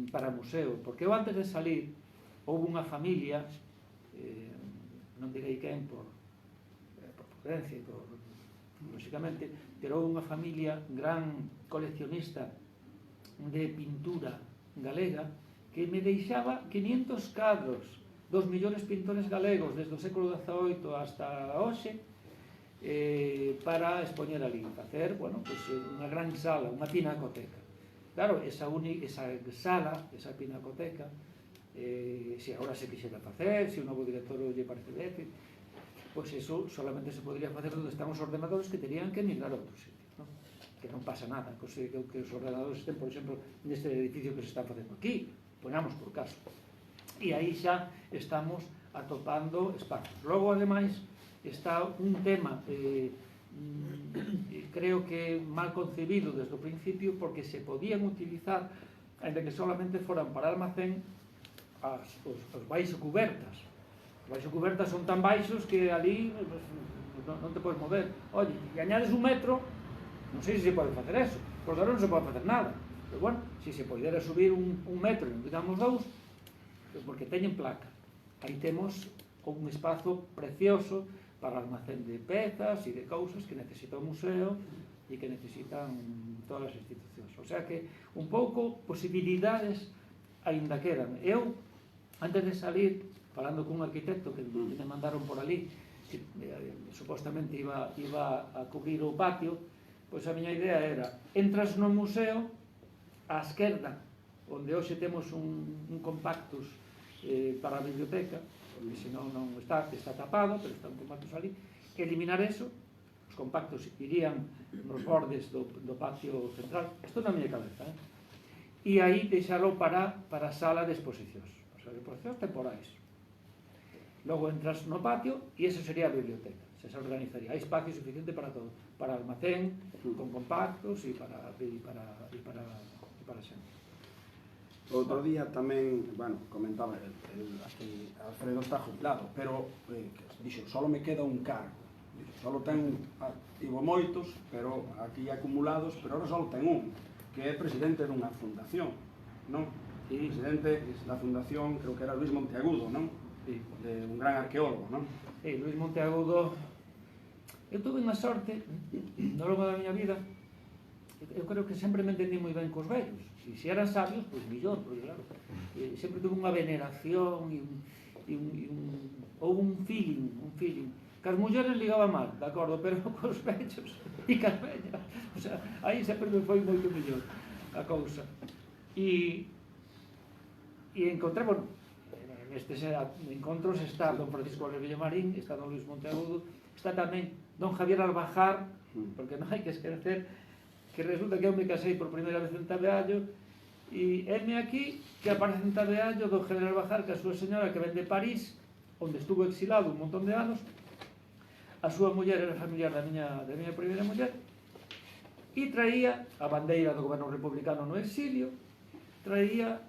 para museo, porque eu antes de salir houve unha familia, non direi quen por prudencia e por lógicamente, pero houve unha familia gran coleccionista de pintura galega que me deixaba 500 cadros dos millores pintores galegos desde o século XVIII hasta hoxe, para expoñer ali, facer, bueno, pues, unha gran sala, unha pinacoteca. Claro, esa sala, esa pinacoteca, se agora se quixera facer, se o novo director lle parece ben, pois eso solamente se podría facer onde están os ordenadores, que terían que migrar a outro sitio, non? Que non pasa nada, que os ordenadores estén, por exemplo, neste edificio que se está facendo aquí, ponamos por caso. E aí xa estamos atopando espazos. Logo, ademais, está un tema creo que mal concebido desde o principio, porque se podían utilizar, ainda que solamente foran para almacén, os baixo cubertas. Os baixo cubertas son tan baixos que ali non te podes mover. Oye, e añades un metro, non sei se se pode facer eso, porque agora non se pode facer nada, pero bueno, se se podera subir un metro e non digamos dous, porque teñen placa. Aí temos un espazo precioso para almacén de pezas e de cousas que necesita o museo e que necesitan todas as institucións. O sea que, un pouco, posibilidades aínda quedan. Eu, antes de salir, falando cun arquitecto que me mandaron por ali, que supostamente iba a cubrir o patio, pois a miña idea era, entras no museo, á esquerda, onde hoxe temos un compactus para a biblioteca, porque senón non está tapado, pero está un compactus ali, eliminar eso, os compactos irían nos bordes do patio central, isto na miña cabeza, e aí deixalo para a sala de exposicións, o sea, de exposicións temporais. Logo entras no patio e eso sería a biblioteca, se organizaría, hai espacio suficiente para todo, para almacén, con compactos e para xente. Outro día tamén, bueno, comentaba aquí Alfredo está jubilado, pero dixo, só me queda un cargo. Só tivo moitos, pero aquí acumulados, pero ahora só ten un, que é presidente dunha fundación, non? Presidente da fundación, creo que era Luis Monteagudo, non? De un gran arqueólogo, non? Luis Monteagudo, eu tuve unha sorte no longo da miña vida. Eu creo que sempre me entendí moi ben cos vellos, e se eran sabios, pois millor, porque claro, sempre tuve unha veneración ou un feeling, que as mulleres ligaba mal, de acordo, pero cos vellos e cas vellas, o sea, aí sempre me foi moito millor a cousa. E encontré, bueno, nestes encontros está don Francisco Alegría Marín, está don Luis Monteagudo, está tamén don Javier Albajar, porque non hai que esquecer que resulta que eu me casei por primeira vez en Tabeallo e éme aquí que aparece en Tabeallo do General Albajar, que a súa señora que ven de París, onde estuvo exilado un montón de anos, a súa muller era familiar da miña primeira muller, e traía a bandeira do goberno republicano no exilio, traía,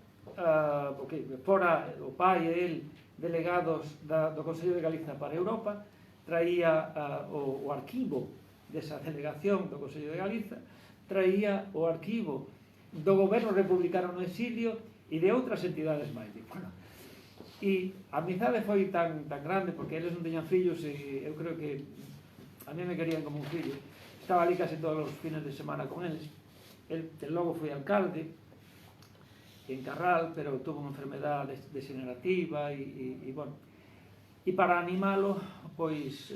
porque fora o pai e el delegados do Consello de Galiza para Europa, traía o arquivo desa delegación do Consello de Galiza, traía o arquivo do goberno republicano no exilio e de outras entidades máis. Bueno, e a amizade foi tan grande, porque eles non teñan fillos e eu creo que a mí me querían como un fillo. Estaba ali case todos os fines de semana con eles. El logo foi alcalde en Carral, pero tuvo unha enfermedad degenerativa e bueno, e para animalo pois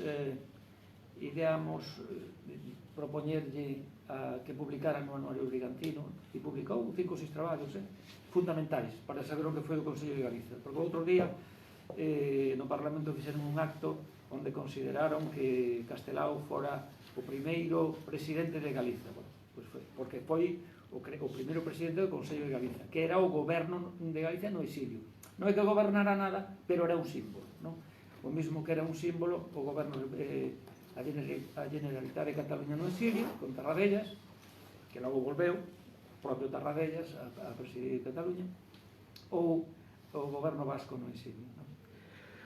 ideamos propoñerlle que publicara no Anuario Brigantino, e publicou 5 ou 6 traballos fundamentais para saber o que foi o Consello de Galiza, porque outro día no Parlamento fixeron un acto onde consideraron que Castelao fora o primeiro presidente de Galiza. Bueno, pues foi, porque foi o primeiro presidente do Consello de Galiza, que era o goberno de Galicia no exilio. Non é que gobernara nada, pero era un símbolo, non? O mismo que era un símbolo o goberno a Generalitat de Cataluña no exilio, con Tarradellas, que logo volveu, o propio Tarradellas, a presidir Cataluña, ou o goberno vasco no exilio, non?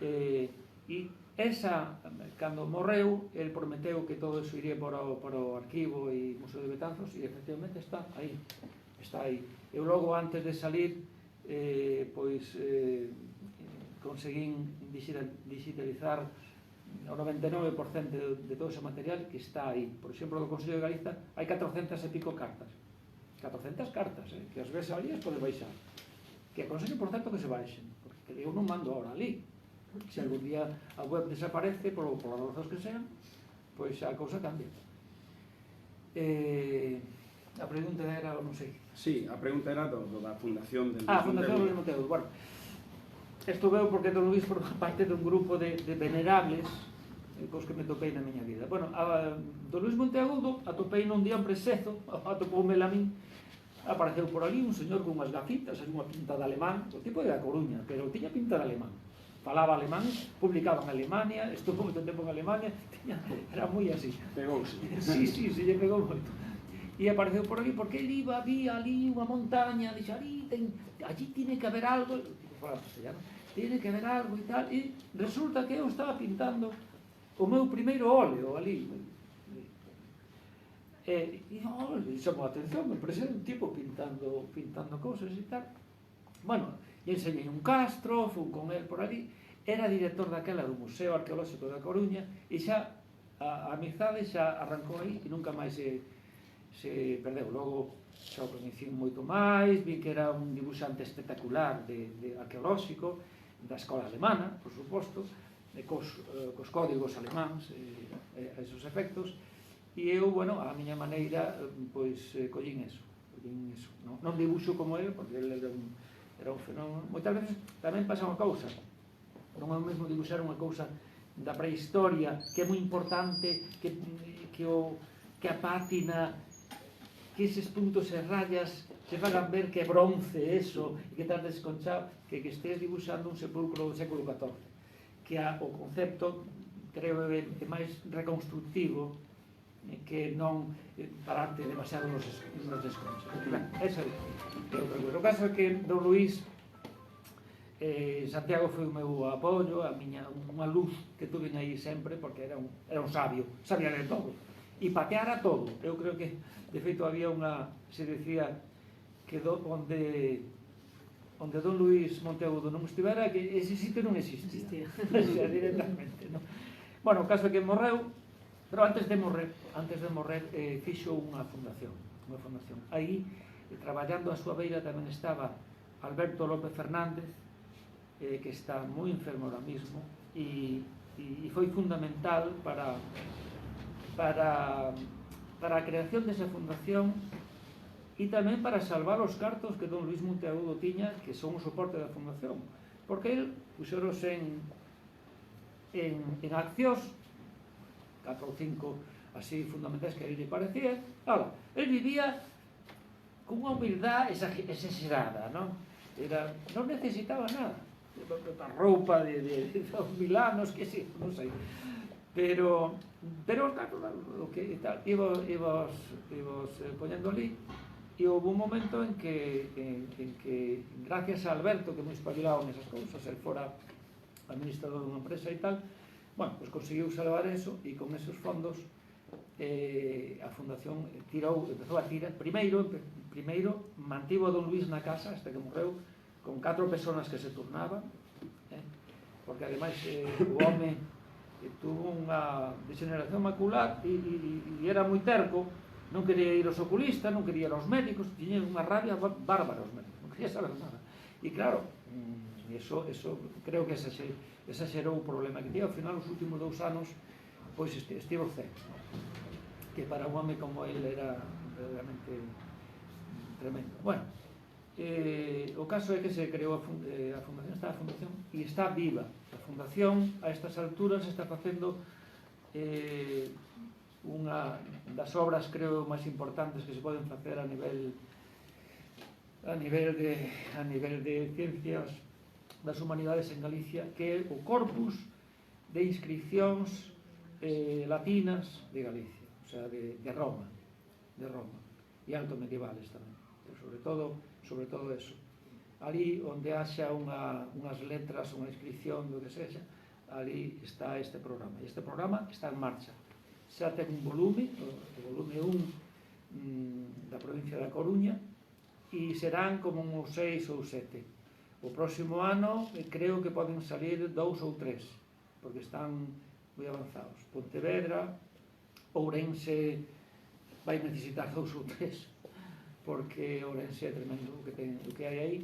E esa, cando morreu, el prometeu que todo eso iría para o arquivo e Museo de Betanzos, e efectivamente está aí. Eu logo, antes de salir, conseguín digitalizar o 99% de todo ese material que está aí. Por exemplo, do Consello de Galiza hai 400 e pico cartas. 400 cartas, que as ves ali as podes baixar. Que aconsello, por tanto, que se baixen, porque eu non mando ahora ali. Se algún día a web desaparece, por as razóns que sean, pois a cousa cambia. A pregunta era, non sei. Sí, a pregunta era da fundación del Fundación Luís Monteagudo. Bueno, isto veu porque Don Luís forma parte dun grupo de venerables cos que me topei na miña vida. Bueno, Don Luís Monteagudo atopei nun día en Presezo, atopoume a min, apareceu por ali un señor con unhas gafitas, unha pinta de alemán, o tipo era da Coruña, pero tiña pinta de alemán. Falaba alemán, publicaba en Alemania, estuvo moito tempo en Alemania, era moi así. Pegouse. Sí, se lle pegou moito. E apareceu por ali, porque ele había ali unha montaña, dixo, allí tiene que haber algo, falaba castellano, tiene que haber algo e tal, e resulta que eu estaba pintando o meu primeiro óleo ali. E chamou a atención, me pareceu un tipo pintando cousas e tal. Bueno, e enseñei un castro, fui con el por ali, era director daquela do Museo Arqueolóxico da Coruña, e xa a amizade xa arrancou aí e nunca máis se perdeu. Logo xa o coñecí moito máis, vi que era un dibuixante espectacular de arqueolóxico, da escola alemana, por suposto, cos códigos alemáns a esos efectos, e eu, bueno, a miña maneira, pois, collín eso. Non dibuixo como ele, porque ele era un fenómeno. Moitas veces tamén pasa unha cousa, non é o mesmo dibuixar unha cousa da prehistoria, que é moi importante, que a pátina, que eses puntos e rayas se fagan ver que é bronce eso, e que tal desconchado, que estés dibuixando un sepulcro do século XIV, que o concepto, creo, é máis reconstructivo que non pararte demasiado nos desconchos. Esa é outra coisa. O caso é que Don Luís, Santiago foi o meu apoio, unha luz que tuve aí sempre, porque era un sabio, sabía de todo, e pateara todo. Eu creo que, de feito, había se decía que onde Don Luís Monteagudo non estivera, que ese sitio non existía. Directamente, non? Bueno, o caso é que morreu, pero antes de morrer fixo unha fundación. Aí, traballando a súa beira, tamén estaba Alberto López Fernández, que está moi enfermo ahora mismo, e foi fundamental para a creación desa fundación, e tamén para salvar os cartos que Don Luís Monteagudo tiña, que son o soporte da fundación, porque el puxeros en accións, 4 ou 5 así fundamentais que a ele parecía. El vivía con unha humildade exagerada, non necesitaba nada, a roupa de 2000 anos, que si, non sei, pero claro, o que tal, ibas poñendo ali, e houve un momento en que gracias a Alberto, que é moi espabilado nesas cousas, el fora administrador dunha empresa e tal, bueno, pues conseguiu salvar eso, e con esos fondos a fundación empezou a tirar, primeiro mantivo a don Luis na casa hasta que morreu, con 4 personas que se turnaban, porque ademais o home tuvo unha degeneración macular e era moi terco, non quería ir aos oculistas, non quería ir aos médicos, tiña unha rabia bárbara aos médicos, non quería saber nada. E claro, eso creo que exagerou o problema que tiña. Ao final, os últimos 2 anos, pois estivo cego, que para un home como ele era realmente tremendo. Bueno, o caso é que se creou a fundación, está a fundación e está viva. A fundación a estas alturas está facendo unha das obras, creo, máis importantes que se poden facer a nivel de ciencias das humanidades en Galicia, que é o corpus de inscripcións latinas de Galicia, o sea, de Roma e alto medievales tamén, pero sobre todo eso. Ali onde haxa unhas letras, unha inscripción do que sexa, ali está este programa, e este programa está en marcha. Xa ten un volume, o volume 1 da provincia da Coruña, e serán como uns 6 ou 7. O próximo ano creo que poden salir 2 ou 3, porque están moi avanzados. Pontevedra, Ourense vai necesitar 2 ou 3, porque Ourense é tremendo o que hai aí,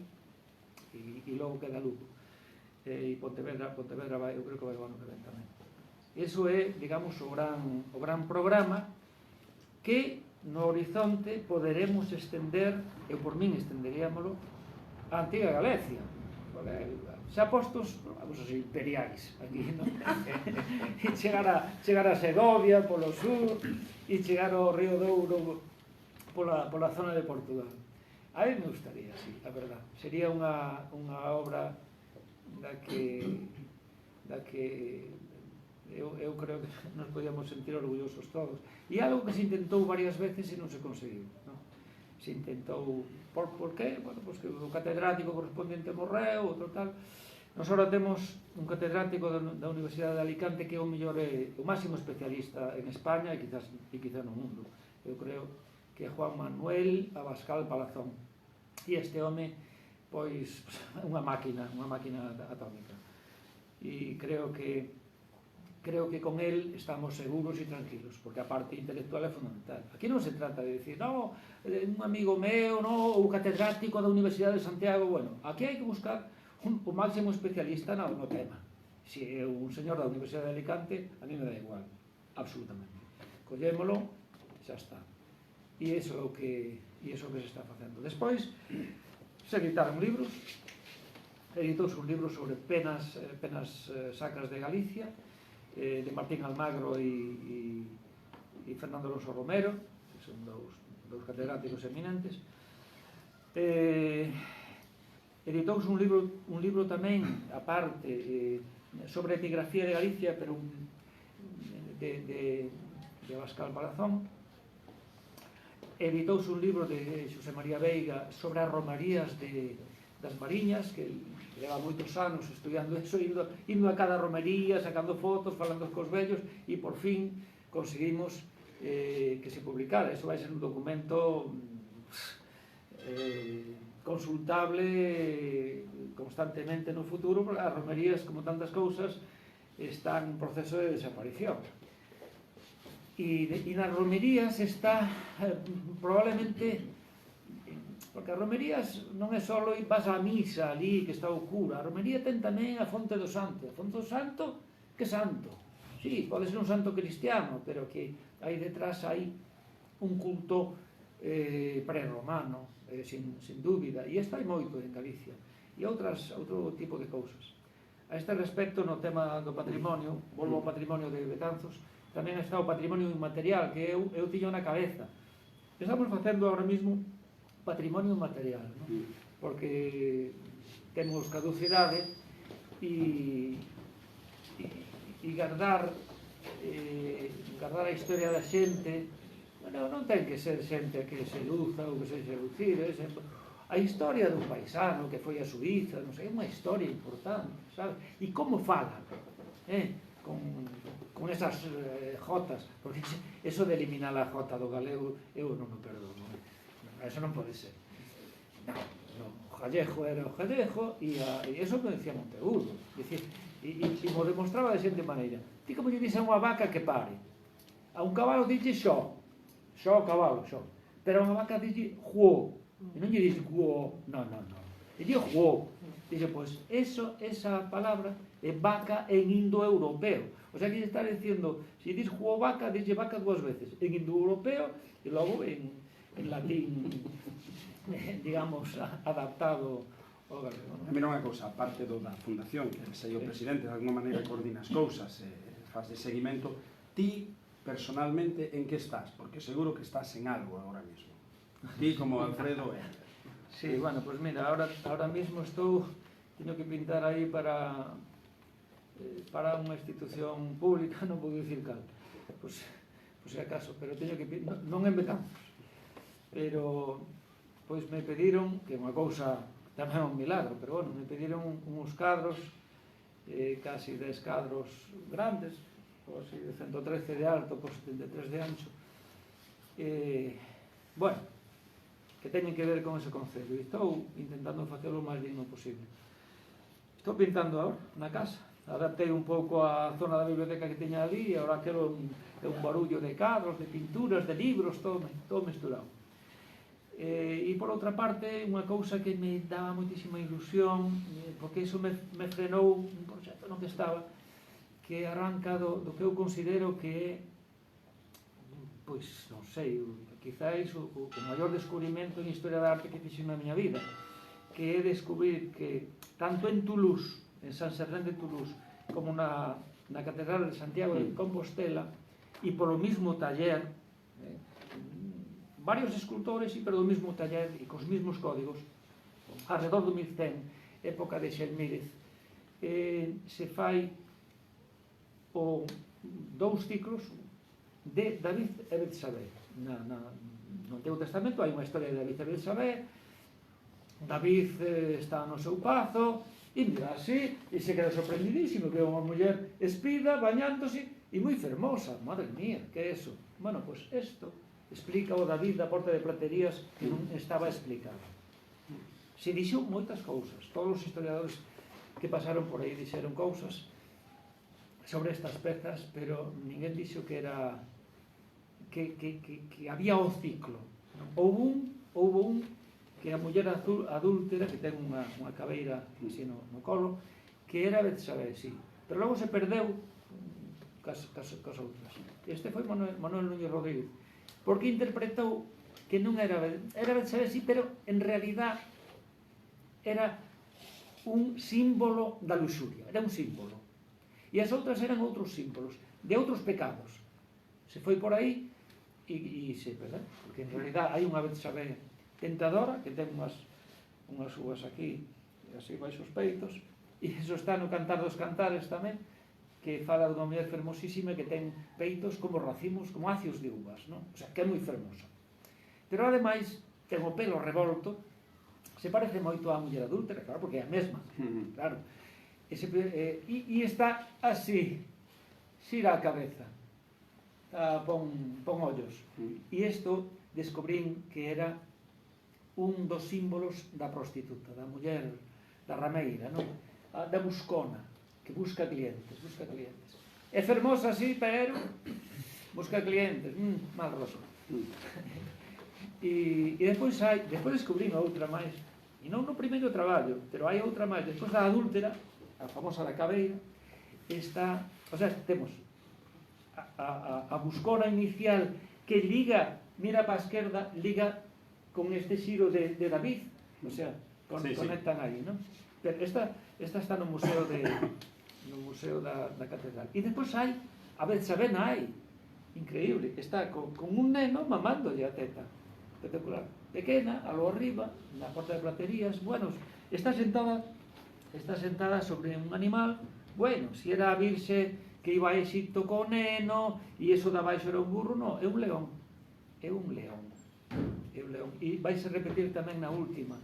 e logo queda Lugo. E Pontevedra vai, eu creo que vai o ano que ven tamén. Eso é, digamos, o gran programa que no horizonte poderemos estender, eu por min estenderíamolo, a antiga Galicia. Xa postos, vamos a ser imperiais aquí, non? E chegar a Segovia polo sur e chegar ao Río Douro pola zona de Portugal. A mí me gustaría, sí, a verdad. Sería unha obra da que eu creo que nos podíamos sentir orgullosos todos. E algo que se intentou varias veces e non se conseguiu, non? Se intentou, por qué? Bueno, pues que o catedrático correspondiente morreu, outro tal. Nos ahora temos un catedrático da Universidade de Alicante que é o mellor, o máximo especialista en España e quizás no mundo. Eu creo que é Juan Manuel Abascal Palazón. E este home, pois, unha máquina atómica. E creo que con él estamos seguros e tranquilos, porque a parte intelectual é fundamental. Aquí non se trata de decir, no, un amigo meu, no, o catedrático da Universidade de Santiago. Bueno, aquí hai que buscar o máximo especialista no tema. Se é un señor da Universidade de Alicante, a mí me dá igual, absolutamente. Collémolo, xa está. E iso é o que se está facendo. Despois, se editaron libros, editouse un libro sobre penas sacras de Galicia, de Martín Almagro e Fernando Alonso Romero, que son dous catedráticos eminentes. Editouse un libro tamén, aparte, sobre epigrafía de Galicia, pero de Abascal Palazón. Editouse un libro de Xosé María Veiga sobre as romarías das Mariñas, que leva moitos anos estudiando eso, indo a cada romería, sacando fotos, falando cos vellos, e por fin conseguimos que se publicara. Eso vai ser un documento consultable constantemente no futuro, porque as romerías, como tantas cousas, están en proceso de desaparición. E nas romerías está probablemente, porque as romerías non é só vas á misa ali que está o cura, a romería ten tamén a fonte do santo. A fonte do santo, que santo? Sí, pode ser un santo cristiano, pero que aí detrás hai un culto prerromano, sin dúbida, e isto hai moito en Galicia, e outro tipo de cousas. A este respecto, no tema do patrimonio, volvo ao patrimonio de Betanzos, tamén está o patrimonio inmaterial, que eu tiño na cabeza. Estamos facendo ahora mesmo patrimonio inmaterial, ¿no? Porque temos caducidade e guardar guardar a historia da xente, bueno, non ten que ser xente que se luza ou que se lucir, a historia dun paisano que foi a Suiza, non sei, é unha historia importante, sabes? E como falan, con esas jotas, porque eso de eliminar a jota do galego, eu non o perdono, eso non pode ser. Non, o gallego era o gallego, e eso me decía Monteagudo, e mo demostraba de xente maneira. Ti como lle dices a unha vaca que pare, a un cabalo dixe xo o cabalo, xo, pero a unha vaca dixe juo, e non lle dices guo, non, e lle juo. Dice, pois, esa palabra é vaca en indoeuropeo. O sea, que lle está dicindo, se dices juo vaca, dice vaca dúas veces, en indoeuropeo e logo en latín, digamos, adaptado ao galego. A mí non é cousa, aparte da fundación, que sei o presidente, de alguma maneira coordina as cousas, faz de seguimento, ti, personalmente, en que estás? Porque seguro que estás en algo agora mismo. Ti, como Alfredo, Sí, bueno, pues mira, ahora mismo teño que pintar aí para unha institución pública, non podo dicir cal, pues se acaso, pero teño que pintar, non en Betanzos, pero pois me pediron, que é unha cousa tamén un milagro, pero bueno, me pediron uns cadros, casi 10 cadros grandes, así de 113 de alto, por 73 de ancho, bueno, que teñen que ver con ese concello, e estou intentando facelo o máis digno posible. Estou pintando agora na casa, adaptei un pouco a zona da biblioteca que teña ali, e agora quero un barullo de cadros, de pinturas, de libros, todo mesturado. E por outra parte, unha cousa que me daba moitísima ilusión, porque iso me frenou un proxecto no que estaba, que arranca do que eu considero que é, pois, non sei, quizáis o maior descubrimento en historia da arte que fixe na miña vida, que é descubrir que tanto en Toulouse, en San Serván de Toulouse, como na Catedral de Santiago de Compostela, e polo mismo taller, varios escultores e polo mismo taller e cos mismos códigos, alrededor do 1100, época de Xelmírez, se fai dous ciclos de David e Betsabé. No Antigo Testamento hai unha historia de David e Betsabé. David está no seu pazo e mira así e se queda sorprendidísimo que é unha muller espida, bañándose e moi fermosa. Madre mía, que é eso? Bueno, pois isto explica o David da Porta de Platerías que non estaba explicado. Se dixo moitas cousas, todos os historiadores que pasaron por aí dixeron cousas sobre estas pezas, pero ninguén dixo que era que había o ciclo. Houve un que a muller adúltera, que ten unha cabeira así no colo, que era Betsabé, sí, pero logo se perdeu cas outras. Este foi Manuel Núñez Rodríguez, porque interpretou que non era Betsabé, sí, pero en realidad era un símbolo da luxuria, era un símbolo, e as outras eran outros símbolos de outros pecados. Se foi por aí e sí, verdad? Porque en realidad hai unha Betsabé tentadora que ten unhas uvas aquí así baixo os peitos, e iso está no Cantar dos Cantares tamén, que fala dunha muller fermosísima que ten peitos como racimos, como acios de uvas, non? O sea, que é moi fermosa, pero ademais ten o pelo revolto, se parece moito á muller adúltera, claro, porque é a mesma, claro, e está así, xira a cabeza, pon ollos, e isto descubrín que era un dos símbolos da prostituta, da muller, da rameira, non? Da buscona, que busca clientes. É fermosa así, pero busca clientes, mal roso. E despois descubrín outra máis, e non no primeiro traballo, pero hai outra máis, despois da adúltera, a famosa da cabeira, está, o sea, temos a buscona inicial que liga, mira para a esquerda, liga con este xiro de David, o sea, conectan aí, non? Pero esta está no museo da catedral. E despois hai a Betsabé hai, increíble, está con un neno mamándolle a teta, espectacular, pequena, alo arriba, na Porta de Platerías, bueno, está sentada sobre un animal, bueno, si era a Virxe que iba a Exipto co neno e iso de abaixo era un burro, non, é un león. É un león. É un león. E vais a repetir tamén na última,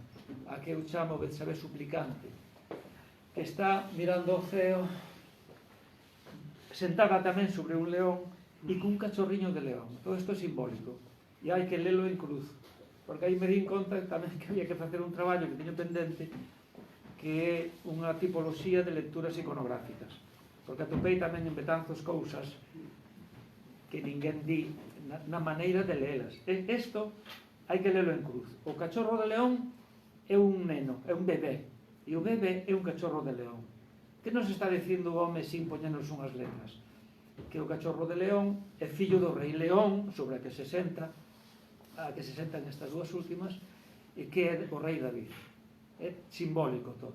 a que eu chamo Betsabé suplicante, que está mirando o ceo, sentada tamén sobre un león e cun cachorriño de león. Todo isto é simbólico e hai que lelo en cruz, porque aí me di conta tamén que había que facer un traballo que teño pendente, que é unha tipoloxía de lecturas iconográficas, porque atopei tamén en Betanzos cousas que ninguén di na maneira de leelas. Isto hai que lelo en cruz. O cachorro de león é un neno, é un bebé, e o bebé é un cachorro de león. Que nos está dicindo o home sin poñernos unhas letras? Que o cachorro de león é fillo do rei León, sobre a que se sentan estas dúas últimas, e que é o rei David. É simbólico todo.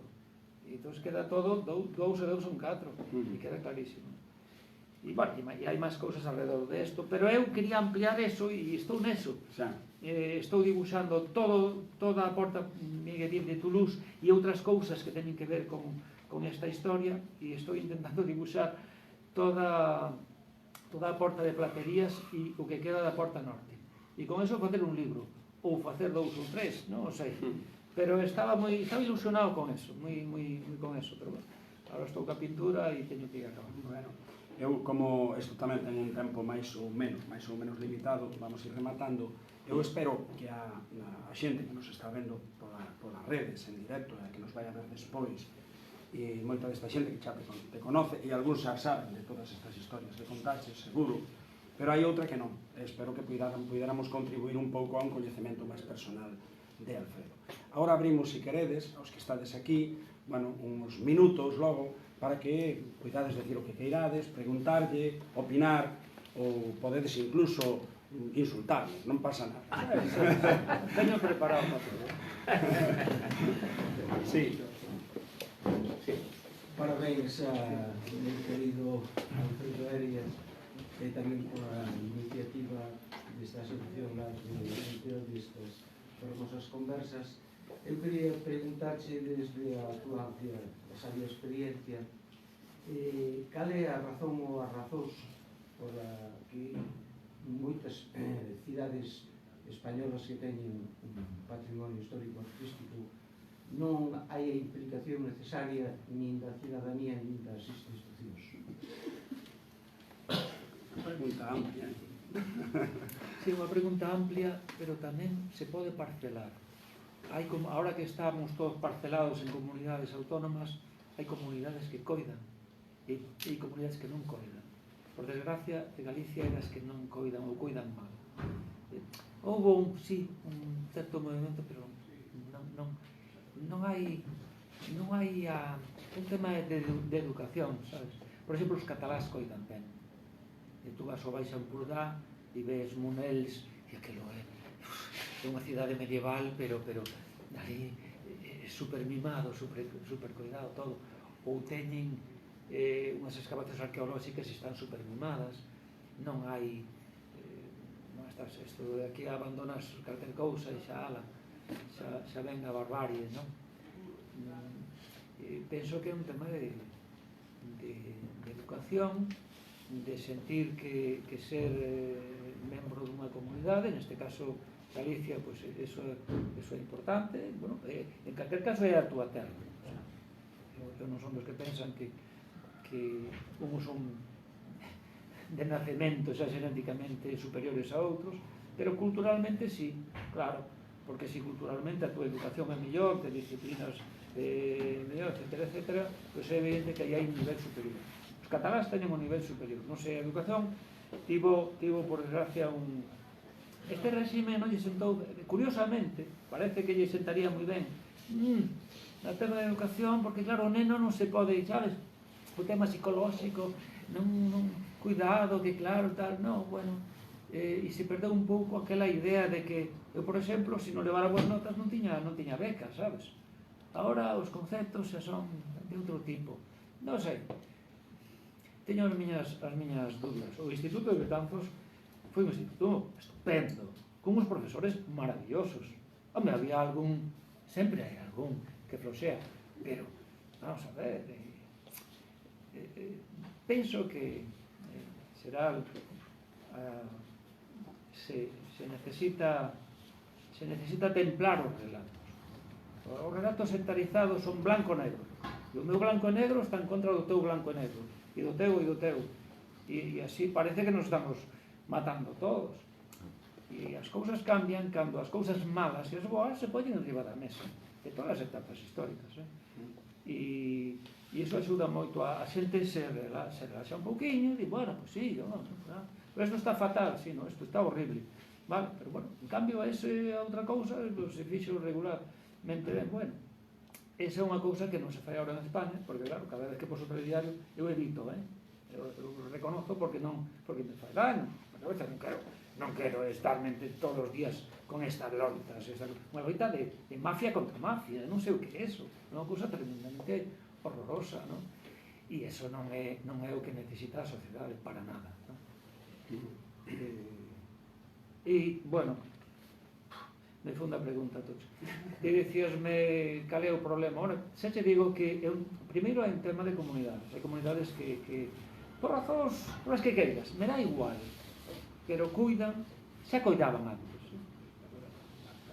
E entón queda todo 2 e 2 son 4, e queda clarísimo. E, bueno, e hai máis cousas alrededor desto, pero eu quería ampliar eso e estou neso. Estou dibuixando toda a porta Miguelín de Toulouse e outras cousas que teñen que ver con esta historia, e estou intentando dibuixar toda a porta de Platerías e o que queda da porta norte. E con eso facer un libro, ou facer 2 ou 3, non o sei. Pero estaba ilusionado con eso, moi con eso, pero bueno, agora estou ca pintura e teño que ir acabando. Bueno, eu, como isto tamén ten un tempo máis ou menos limitado, vamos ir rematando. Eu espero que a xente que nos está vendo polas redes en directo, e que nos vai a ver despois, e moita desta xente que xa te conoce, e algúns xa saben de todas estas historias que contaches, seguro, pero hai outra que non. Espero que puidéramos contribuir un pouco a un coñecemento máis personal de Alfredo. Agora abrimos, se queredes, aos que estades aquí, bueno, uns minutos logo, para que cuidades de decir o que queirades, preguntarlle, opinar, ou podedes incluso insultarme, non pasa nada. Teño preparado para todo. Sí. Parabéns a meu querido Alfredo Arias e tamén pola iniciativa desta asociación destas fermosas conversas. Eu quería preguntarche desde a túa amplia sabia experiencia cal é a razón ou as razóns pola que moitas cidades españolas que teñen un patrimonio histórico artístico non hai a implicación necesaria nin da cidadanía nin das institucións. Pregunta amplia. Sí, unha pregunta amplia, pero tamén se pode parcelar. Hai como, ahora que estamos todos parcelados en comunidades autónomas, hai comunidades que coidan e hai comunidades que non coidan. Por desgracia, Galicia é das que non coidan ou coidan mal. Houve un certo movimento, pero non hai un tema de educación, sabes? Por exemplo, os catalás coidan ben. E tú vas ao Baix Empordà e ves Monels e aquilo é unha cidade medieval, pero ali super mimado, super cuidado todo. Ou teñen unhas excavacións arqueolóxicas e están super mimadas. Non hai non estás isto de aquí abandonas calquer cousa e xa ven a barbarie, non? Penso que é un tema de educación, de sentir que ser membro dunha comunidade, neste caso Galicia, pois eso é importante. Bueno, en calquer caso é a túa terra. Eu non son dos que pensan que uns son de nacemento xa genéticamente superiores a outros, pero culturalmente sí, claro, porque si culturalmente a túa educación é mellor, te disciplinas mellor, etcétera, pois é evidente que aí hai un nivel superior. Os catalás teñen un nivel superior, non sei, a educación tivo por desgracia este réxime non lle sentou, curiosamente, parece que lle sentaría moi ben na tema de educación, porque claro, o neno non se pode, sabes, o tema psicolóxico, non cuidado, que claro, tal, non, bueno, e se perdeu un pouco aquela idea de que eu, por exemplo, se non levara boas notas non tiña beca, sabes? Agora os conceptos xa son de outro tipo, non sei, teño as miñas dúbidas. O Instituto de Betanzos foi un instituto estupendo, con uns profesores maravillosos. Hombre, había sempre hai algún que floxea, pero, vamos a ver, penso que será se necesita templar os relatos. Os relatos sectarizados son blanco-negro, e o meu blanco-negro está en contra do teu blanco-negro, e do teu, e así parece que nos estamos matando todos. E as cousas cambian cando as cousas malas e as boas se poñen enriba da mesa de todas as etapas históricas, e iso axuda moito a xente se relaxa un pouquiño e di, bueno, pues sí, pero isto está fatal, sí, no, isto está horrible, vale, pero bueno, en cambio ese a outra cousa se fixo regularmente ben, bueno, esa é unha cousa que non se fai agora en España, porque claro, cada vez que poso o telediario eu evito, eu reconozco porque me fai daño, a veces non quero estar todos os días con estas loitas, unha loita de mafia contra mafia, non sei o que é eso, é unha cousa tremendamente horrorosa, non? E eso non é o que necesita a sociedade para nada, non? E, bueno, me foi unha pregunta a todos. E dicíasme cal é o problema. Bueno, xa che digo que primeiro hai un tema de comunidades. Hai comunidades que por razóns, por as que queiras, me dá igual, pero cuidan, xa coidaban antes.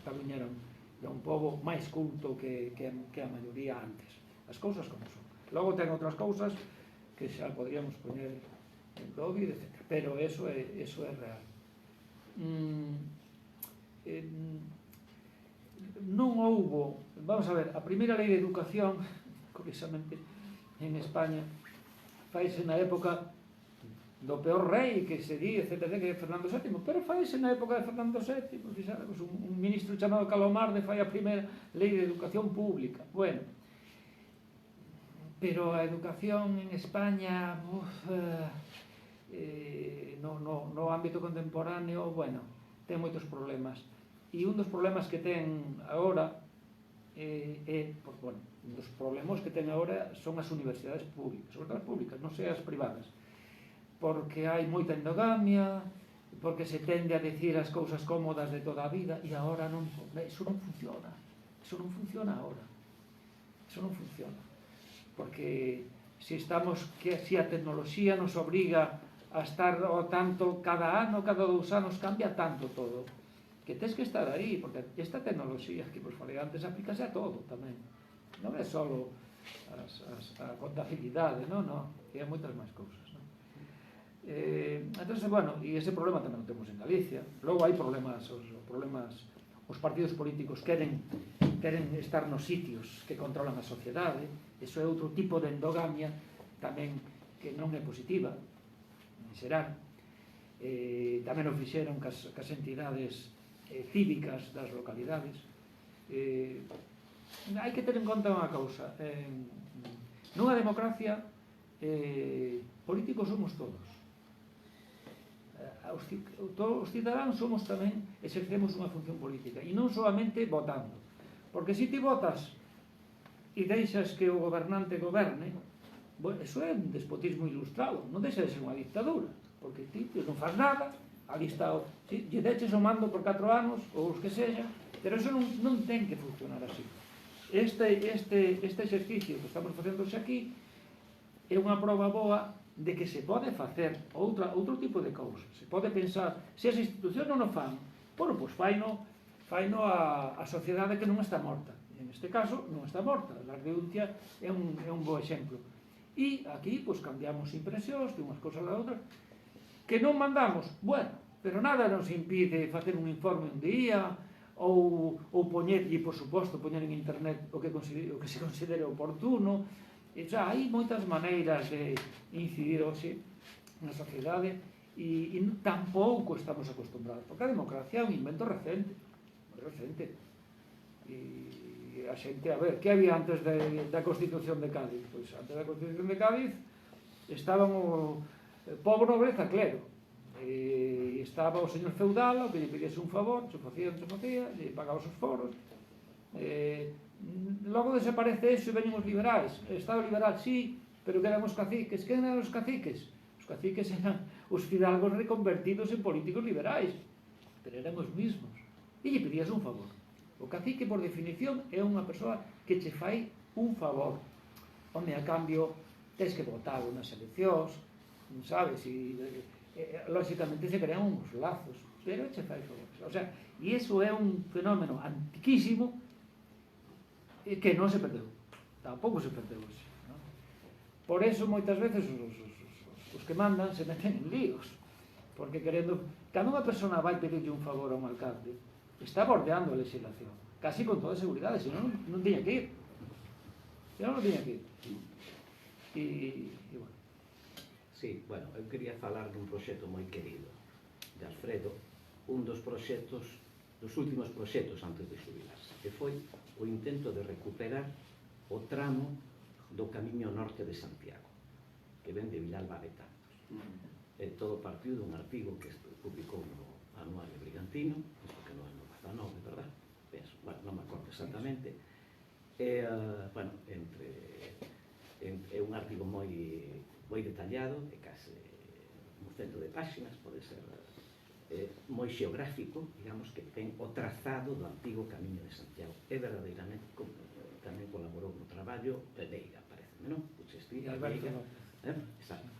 Cataluña era un pobo máis culto que a maioría antes. As cousas como son. Logo ten outras cousas que xa podríamos poñer en Covid, etc. Pero eso é real. Non houbo, vamos a ver, a primeira lei de educación, curiosamente, en España, faise na época do peor rei que se di, etc., que é Fernando VII, pero faise na época de Fernando VII, un ministro chamado Calomarde fai a primeira lei de educación pública. Bueno, pero a educación en España no ámbito contemporáneo, bueno, ten moitos problemas, e un dos problemas que ten agora un dos problemas que ten agora son as universidades públicas, sobre todo as públicas, non sei as privadas, porque hai moita endogamia, porque se tende a decir as cousas cómodas de toda a vida, e agora iso non funciona agora, iso non funciona, porque se a tecnoloxía nos obriga a estar ao tanto cada ano, cada 2 anos cambia tanto todo, que tens que estar aí, porque esta tecnoloxía que vos falei antes aplícase a todo tamén, non é só a contabilidade, non, é moitas máis cousas. Entonces, bueno, e ese problema tamén o temos en Galicia. Logo hai problemas, os partidos políticos queren estar nos sitios que controlan a sociedade, eso é outro tipo de endogamia tamén que non é positiva, en xeral. Tamén o fixeron cas entidades cívicas das localidades. Hai que ter en conta unha cousa, nunha democracia políticos somos todos. Os cidadáns somos tamén, exercemos unha función política, e non solamente votando, porque se ti votas e deixas que o gobernante goberne, bueno, eso é un despotismo ilustrado, non deixa de ser unha dictadura, porque ti non faz nada, ali está, lle deches o mando por 4 anos, ou os que sexa, pero eso non ten que funcionar así. Este exercicio que estamos facendo aquí é unha proba boa de que se pode facer outro tipo de cousas. Se pode pensar, se as institucións non o fan, bueno, pois faino a sociedade que non está morta. En este caso, non está morta. A renuncia é un bo exemplo. E aquí, pois, cambiamos impresións de unhas cousas a outras, que non mandamos, bueno, pero nada nos impide facer un informe un día, ou poñerlle, por suposto, poñer en internet o que se considere oportuno. E xa hai moitas maneiras de incidir hoxe na sociedade e tampouco estamos acostumbrados, porque a democracia é un invento recente, moi recente. E a xente, a ver, que había antes da Constitución de Cádiz? Pois antes da Constitución de Cádiz estaban o pobo nobreza clero, e estaba o señor feudal, o que lle pidiese un favor, se facía, lle pagaba os foros. Logo desaparece eso e veñen os liberais. Estado liberal, sí, pero que eran os caciques. Que eran os caciques? Os caciques eran os fidalgos reconvertidos en políticos liberais, pero eran os mismos, e lle pedías un favor. O cacique, por definición, é unha persoa que che fai un favor. Home, a cambio, tens que votalo nas eleccións, sabes, e lógicamente se crean uns lazos, pero che fai favor. O sea, e iso é un fenómeno antiquísimo que non se perdeu, tampouco se perdeu hoxe, non? Por eso moitas veces os que mandan se meten en líos, porque cando unha persona vai pedirlle un favor a un alcalde, está bordeando a legislación, casi con toda seguridade, senón non tiña que ir. Senón non tiña que ir. E bueno. Sí, bueno, eu quería falar dun proxecto moi querido de Alfredo, un dos proxectos, dos últimos proxectos antes de xubilarse, que foi o intento de recuperar o tramo do Camiño Norte de Santiago, que ven de Vilalba a Betanzos. Todo partido dun artigo que publicou no Anuario Brigantino, isto que non é no 19, verdad? Penso, bueno, non me acordo exactamente. Bueno, é un artigo moi detallado, de case un cento de páxinas, pode ser moi xeográfico, digamos, que ten o trazado do antigo Camiño de Santiago. É verdadeiramente, tamén colaborou no traballo Veiga, pareceme, non? Puchesti, Veiga, exacto.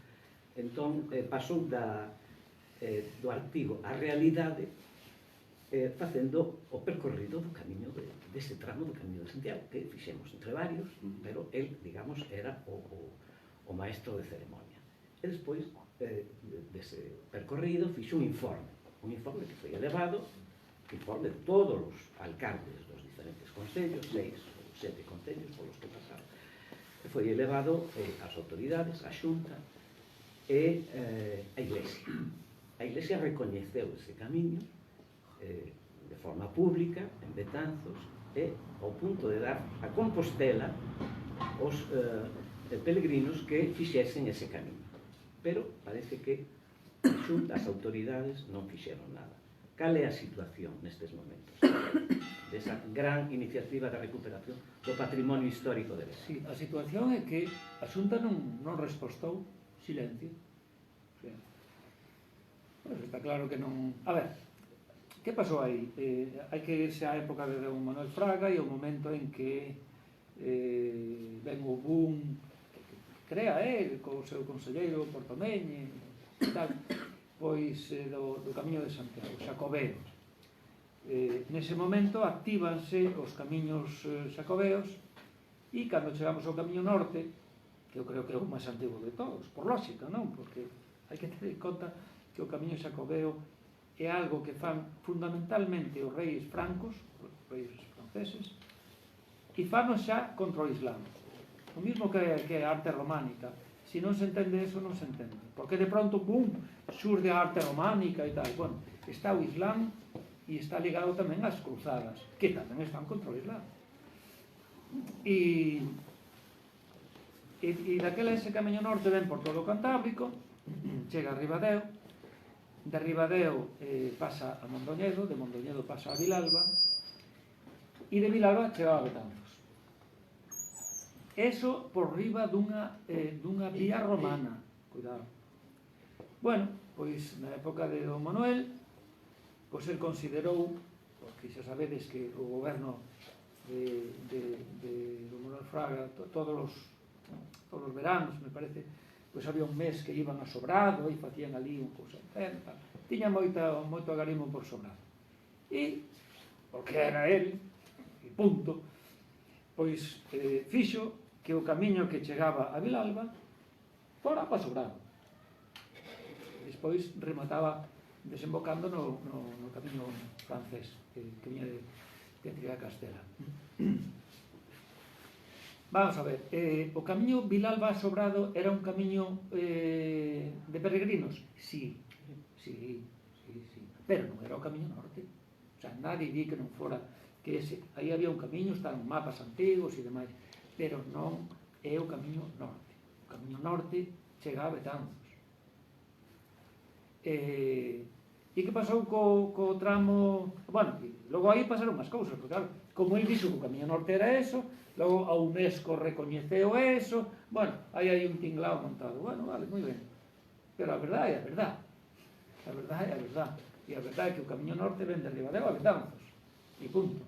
Entón, pasou do artigo á realidade facendo o percorrido do camiño dese tramo do Camiño de Santiago, que fixemos entre varios, pero el, digamos, era o maestro de ceremonia. E despois dese percorrido fixe un informe que foi elevado, informe de todos os alcaldes dos diferentes concellos, 6 ou 7 concellos polos que pasaron, e foi elevado ás autoridades, á Xunta e a Iglesia. A Iglesia recoñeceu ese camiño de forma pública en Betanzos e ao punto de dar a Compostela os peregrinos que fixesen ese camiño. Pero parece que a Xunta, as autoridades, non fixeron nada. Cal é a situación nestes momentos desa gran iniciativa de recuperación do patrimonio histórico de Betanzos? Sí, a situación é que a Xunta non respostou, silencio. O sea, pues está claro que non... A ver, que pasou aí? Hai que irse á época de don Manuel Fraga e o momento en que ven o boom que crea el co seu conselleiro Portomeñe e tal, pois do Camiño de Santiago, xacobeos. Nese momento actívanse os camiños xacobeos e cando chegamos ao Camiño Norte, que eu creo que é o máis antigo de todos, por lógica, non? Porque hai que ter en conta que o Camiño xacobeo é algo que fan fundamentalmente os reis francos, os reis franceses, e fano xa contra o Islam. O mismo que a arte románica. Se non se entende eso, non se entende. Porque de pronto, boom, xurde a arte románica e tal. Bueno, está o Islam e está ligado tamén ás cruzadas, que tamén están contra o Islam. E daquela ese Camiño Norte ven por todo o Cantábrico, chega a Ribadeo, de Ribadeo pasa a Mondoñedo, de Mondoñedo pasa a Vilalba, e de Vilalba chega a Betanzos. Eso por riba dunha vía romana. Cuidado. Bueno, pois na época de don Manuel, pois el considerou, porque xa sabedes que o goberno de don Manuel Fraga, todos os veranos, me parece, pois había un mes que iban a Sobrado e facían ali un cousa interna, tiña moito agarimo por Sobrado. E, porque era el, e punto, pois fixo que o camiño que chegaba a Vilalba fora para Sobrado. Despois remataba desembocando no camiño francés que viña de Triga Castela. Vamos a ver, o camiño Vilalba-Sobrado era un camiño de peregrinos? Sí, pero non era o camiño norte. O sea, nadie di que non fora, que ese, aí había un camiño, están mapas antigos e demais, pero non é o camiño norte. O camiño norte chega a Betanzos. E que pasou co tramo... Bueno, logo aí pasaron máis cousas, porque claro, como el dixo que o camiño norte era eso, logo a UNESCO recoñeceu eso, bueno, aí un tinglao montado. Bueno, vale, moi ben. Pero a verdade é a verdade. A verdade é a verdade. E a verdade é que o camiño norte ven de Ribadeo a Betanzos. E punto.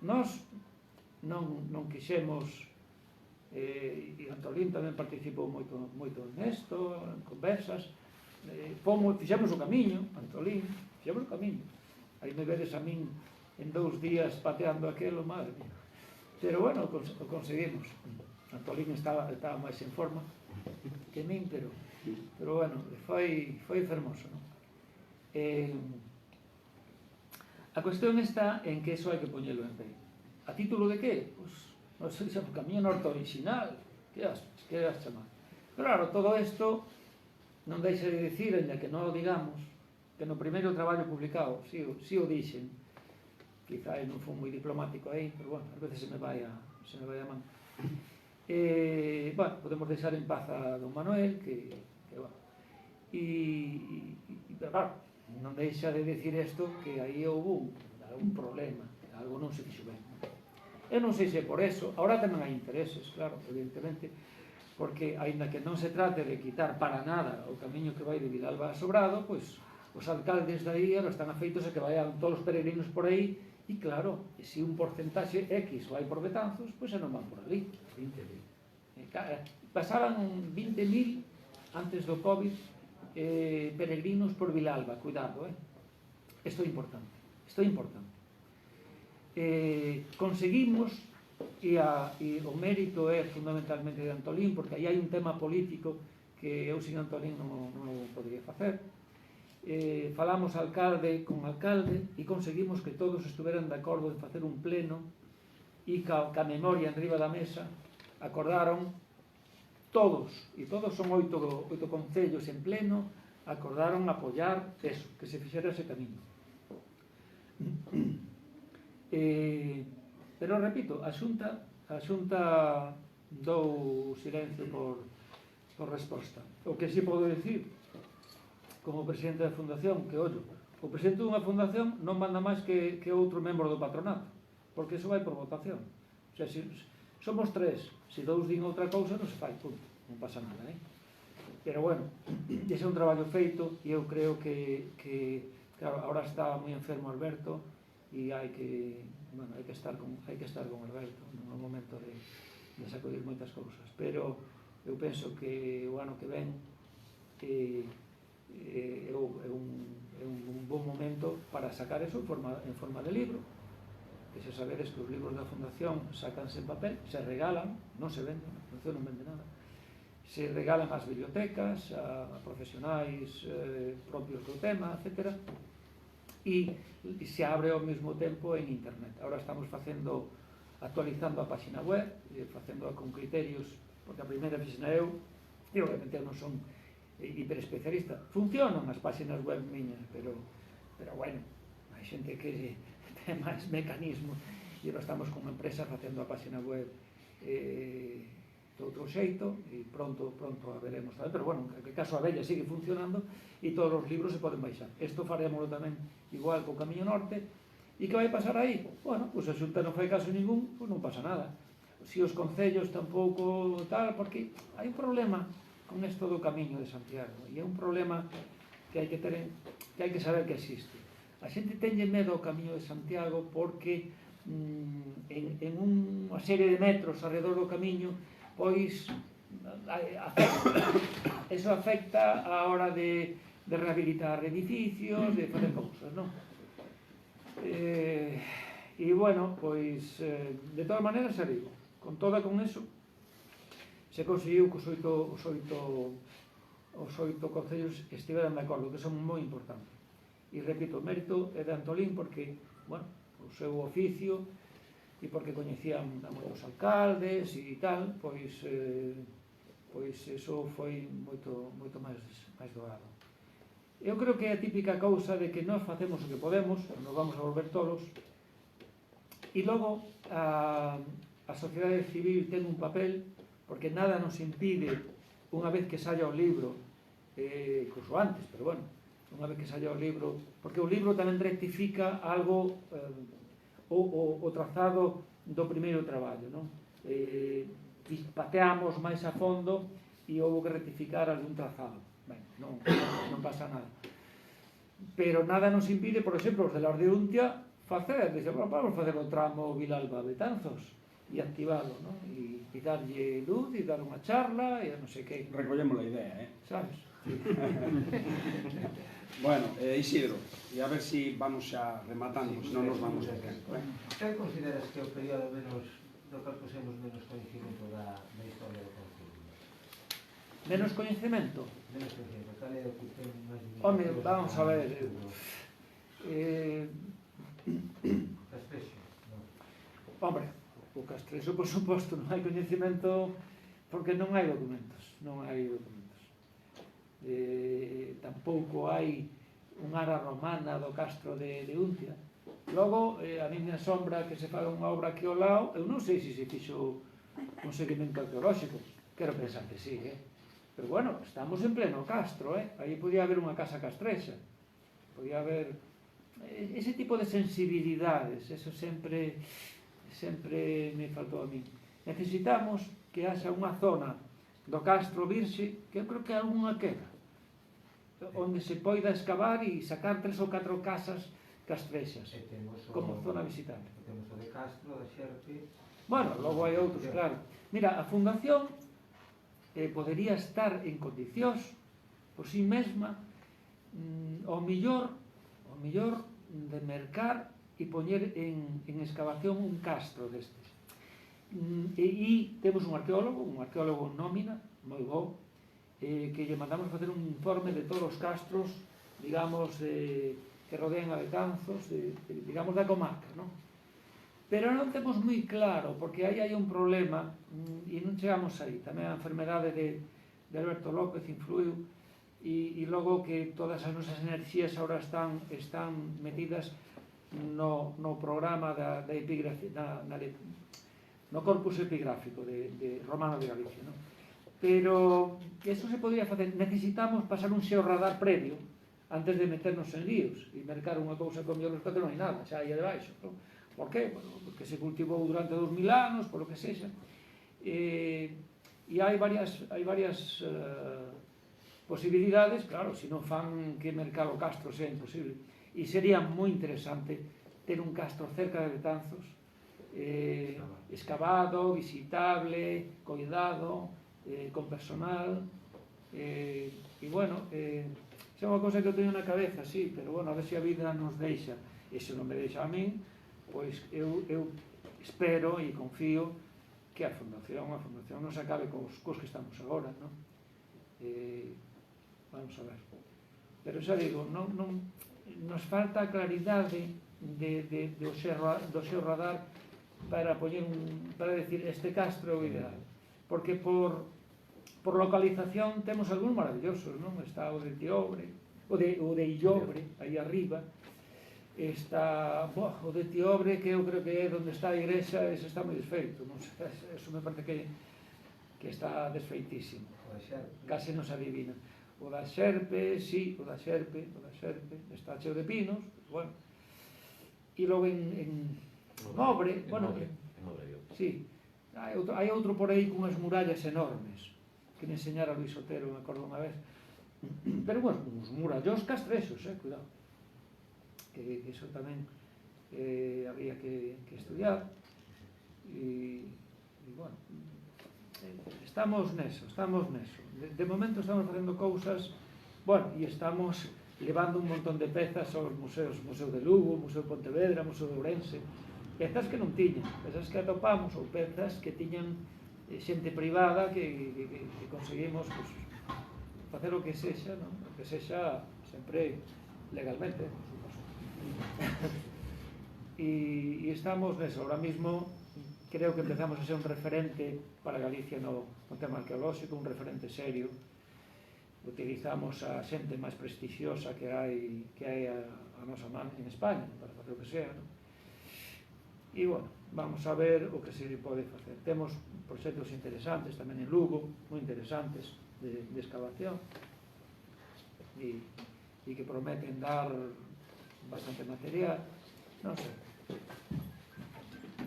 Nós non quixemos e Antolín tamén participou moito nesto, en conversas, fixemos o camiño, Antolín, fixemos o camiño, aí me vedes a min en 2 días pateando aquelo, madre mía, pero bueno, o conseguimos. Antolín estaba máis en forma que min, pero bueno, foi fermoso, non? A cuestión está en que eso hai que poñelo en pé. A título de que? Pois, non sei, o camiño norte original, que as chamar. Pero claro, todo isto non deixa de dicir, ainda que non o digamos, que no primeiro traballo publicado, si o dixen, quizá non foi moi diplomático aí, pero bueno, a veces se me vai a man. Bueno, podemos deixar en paz a don Manuel, que bueno, pero claro, non deixa de dicir isto que aí houve un problema, algo non se fixo ben. Eu non sei se por eso, ahora tamén hai intereses, claro, evidentemente, porque aínda que non se trate de quitar para nada o camiño que vai de Vilalba a Sobrado, pois os alcaldes de aí están afeitos a que vayan todos os peregrinos por aí, e claro, se un porcentaxe X vai por Betanzos, pois non van por ali. 20.000. Pasaban 20.000 antes do Covid peregrinos por Vilalba, cuidado, isto é importante, conseguimos, e o mérito é fundamentalmente de Antolín, porque aí hai un tema político que eu sin Antolín non o podría facer. Falamos con alcalde e conseguimos que todos estuveran de acordo en facer un pleno, e ca memoria en riba da mesa acordaron todos son 8 concellos en pleno, acordaron apoiar eso, que se fixera ese camiño. Pero repito, a Xunta dou silencio por resposta. O que si podo dicir como presidente da fundación, que ollo, o presidente dunha fundación non manda máis que outro membro do patronato, porque iso vai por votación. O sea, somos 3, se 2 din outra cousa non se fai, punto, non pasa nada, pero bueno, ese é un traballo feito, e eu creo que claro, ahora está moi enfermo Alberto, e hai que estar con Alberto no momento de sacudir moitas cousas, pero eu penso que o ano que ven é un bon momento para sacar eso en forma de libro, que se sabedes que os libros da Fundación sacanse en papel, se regalan, non se venden, a Fundación non vende nada, se regalan ás bibliotecas, a profesionais propios do tema, etc., e se abre ao mesmo tempo en internet. Ahora estamos actualizando a página web, facendo con criterios, porque a primeira fixena eu, e obviamente eu non son hiperespecialista. Funcionan as páxinas web miñas, pero bueno, hai xente que ten máis mecanismo, e ahora estamos con unha empresa facendo a página web de outro xeito, e pronto a veremos tamén, pero bueno, en que caso a bella sigue funcionando e todos os libros se poden baixar. Isto farémoslo tamén igual co Camiño Norte. E que vai pasar aí? Bueno, pois a Xunta non fai caso ningún, pois non pasa nada. Si os concellos tampouco tal, porque hai un problema con isto do Camiño de Santiago, e é un problema que hai que saber que existe. A xente tenlle medo ao Camiño de Santiago porque en unha serie de metros alrededor do camiño, pois eso afecta a hora de rehabilitar edificios, de facer cousas, non? E bueno, pois de todas maneiras se digo, con eso se conseguiu que os oito concellos estiveran de acordo, que son moi importantes. E repito, o mérito é de Antolín porque, bueno, o seu oficio e porque coñecían a moitos alcaldes e tal, pois eso foi moito máis doado. Eu creo que é a típica cousa de que nós facemos o que podemos, nos vamos a volver tolos, e logo a sociedade civil ten un papel, porque nada nos impide, unha vez que saia o libro, incluso antes, pero bueno, unha vez que saia o libro, porque o libro tamén rectifica algo, o trazado do primeiro traballo, non? Pateamos máis a fondo e houve que rectificar algún trazado. Ben, non pasa nada. Pero nada nos impide, por exemplo, os de la Ordeuntia vamos facer o tramo Vilalba-Betanzos. activalo, non? E darlle luz e dar unha charla e non sei que, Recollemos a idea, sabes? Bueno, Isidro, e a ver si vamos xa rematando, senón nos vamos a tempo, Que consideras que é o período menos do que posemos menos coñecimento da historia do Concello? Menos coñecemento? Menos coñecimento, cal é o que ten máis... Home, vamos a ver, Castrexo, non? hombre, o Castrexo, por suposto, non hai coñecemento porque non hai documentos, tampouco hai un ara romana do castro de Untia. Logo, a mí me asombra que se faga unha obra aquí ao lado, eu non sei se se fixo un seguimento arqueolóxico, quero pensar que sí, pero bueno, estamos en pleno castro, aí podía haber unha casa castrexa, podía haber ese tipo de sensibilidades, eso sempre me faltou a mí. Necesitamos que haxa unha zona do castro virxe, que eu creo que algunha queda, onde se poida excavar e sacar 3 ou 4 casas castrexas, como zona visitante. Temos o de Castro, da Xerpe... Bueno, logo hai outros, claro. Mira, a Fundación podería estar en condicións por si mesma ao millor de mercar e poñer en excavación un castro destes. E temos un arqueólogo en nómina, moi bo, que lle mandamos facer un informe de todos os castros, digamos, que rodean a Betanzos, digamos, da comarca, non? Pero non temos moi claro, porque aí hai un problema, e non chegamos aí. Tamén a enfermedade de Alberto López influiu, e logo que todas as nosas enerxías agora están metidas no programa da epigrafía, no corpus epigráfico de Romano de Galicia, non? Pero eso se podría facer. Necesitamos pasar un xeorradar previo antes de meternos en líos e mercar unha cousa con biológica que non hai nada, xa aí debaixo, non? Por qué? Bueno, porque se cultivou durante 2000 anos, por lo que sexa. E hai varias posibilidades, claro, se non fan que mercar o castro sea imposible. E sería moi interesante ter un castro cerca de Betanzos, excavado, visitable, coidado, con personal, e bueno, é unha cosa que eu teño na cabeza, sí, pero bueno, a ver se a vida nos deixa, e se non me deixa a min, pois eu espero e confío que a Fundación non se acabe cos que estamos agora, non? Vamos a ver, pero xa digo, nos falta claridade do seu radar para decir este castro é o ideal, porque por localización temos algúns maravillosos, non? Está o de Tiobre, o de Illobre, aí arriba, está o de Tiobre, que eu creo que é onde está a igrexa, ese está moi desfeito, non sei, eso me parece que está desfeitísimo, case non se adivina. O da Xerpe, sí, o da Xerpe está cheo de pinos, bueno, e logo en Mobre, bueno, sí, hai outro por aí cunhas murallas enormes que me enseñara Luis Otero, me acordo unha vez, pero bueno, uns murallós castrexos, cuidado, que iso tamén había que estudiar, e bueno, estamos neso. De momento estamos facendo cousas, bueno, e estamos levando un montón de pezas aos museos, Museo de Lugo, Museo de Pontevedra, Museo de Ourense, pezas que non tiñan, pezas que atopamos, ou pezas que tiñan xente privada que conseguimos facer o que sexa, non? O que sexa sempre legalmente, por suposto. E estamos neso, ahora mismo creo que empezamos a ser un referente para Galicia no tema arqueolóxico, un referente serio. Utilizamos a xente máis prestixiosa que hai a nosa man en España para facer o que sea, non? E bueno, vamos a ver o que se pode facer. Temos proxectos interesantes tamén en Lugo, moi interesantes de excavación, e que prometen dar bastante material, non sei.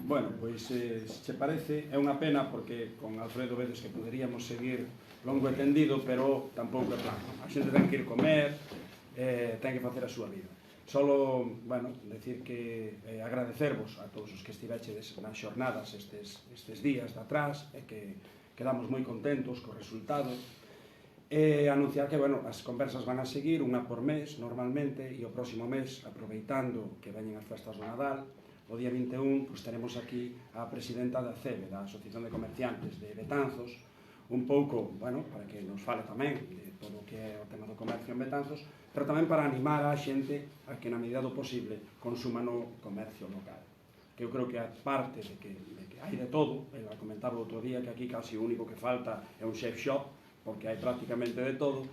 Bueno, pois, se che parece, é unha pena porque con Alfredo vedes que poderíamos seguir longo e tendido, pero tampouco é plan. A xente ten que ir comer, ten que facer a súa vida. Solo, bueno, decir que agradecervos a todos os que estivechedes nas xornadas estes días de atrás, e que quedamos moi contentos co resultado, e anunciar que, bueno, as conversas van a seguir unha por mes, normalmente, e o próximo mes, aproveitando que veñen as festas do Nadal, o día 21, pues, teremos aquí a presidenta da CEBE, da Asociación de Comerciantes de Betanzos, un pouco, bueno, para que nos fale tamén de todo o que é o tema do comercio en Betanzos, pero tamén para animar a xente a que na medida do posible consuma no comercio local. Que eu creo que a parte de que hai de todo, ela comentaba outro día que aquí casi o único que falta é un chef shop, porque hai prácticamente de todo,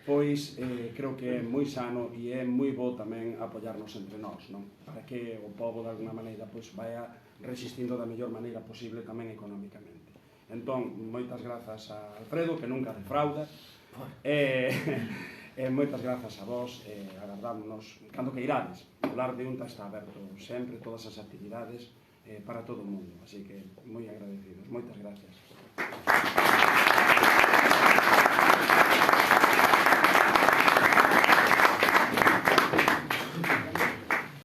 pois creo que é moi sano e é moi bo tamén apoiarnos entre nós, non? Para que o povo de alguna maneira pois vaya resistindo da mellor maneira posible tamén económicamente. Entón, moitas grazas a Alfredo, que nunca defrauda, e moitas grazas a vos, e agardámonos, cando que irades, o Lar de Unta está aberto sempre, todas as actividades para todo o mundo, así que moi agradecidos, moitas gracias.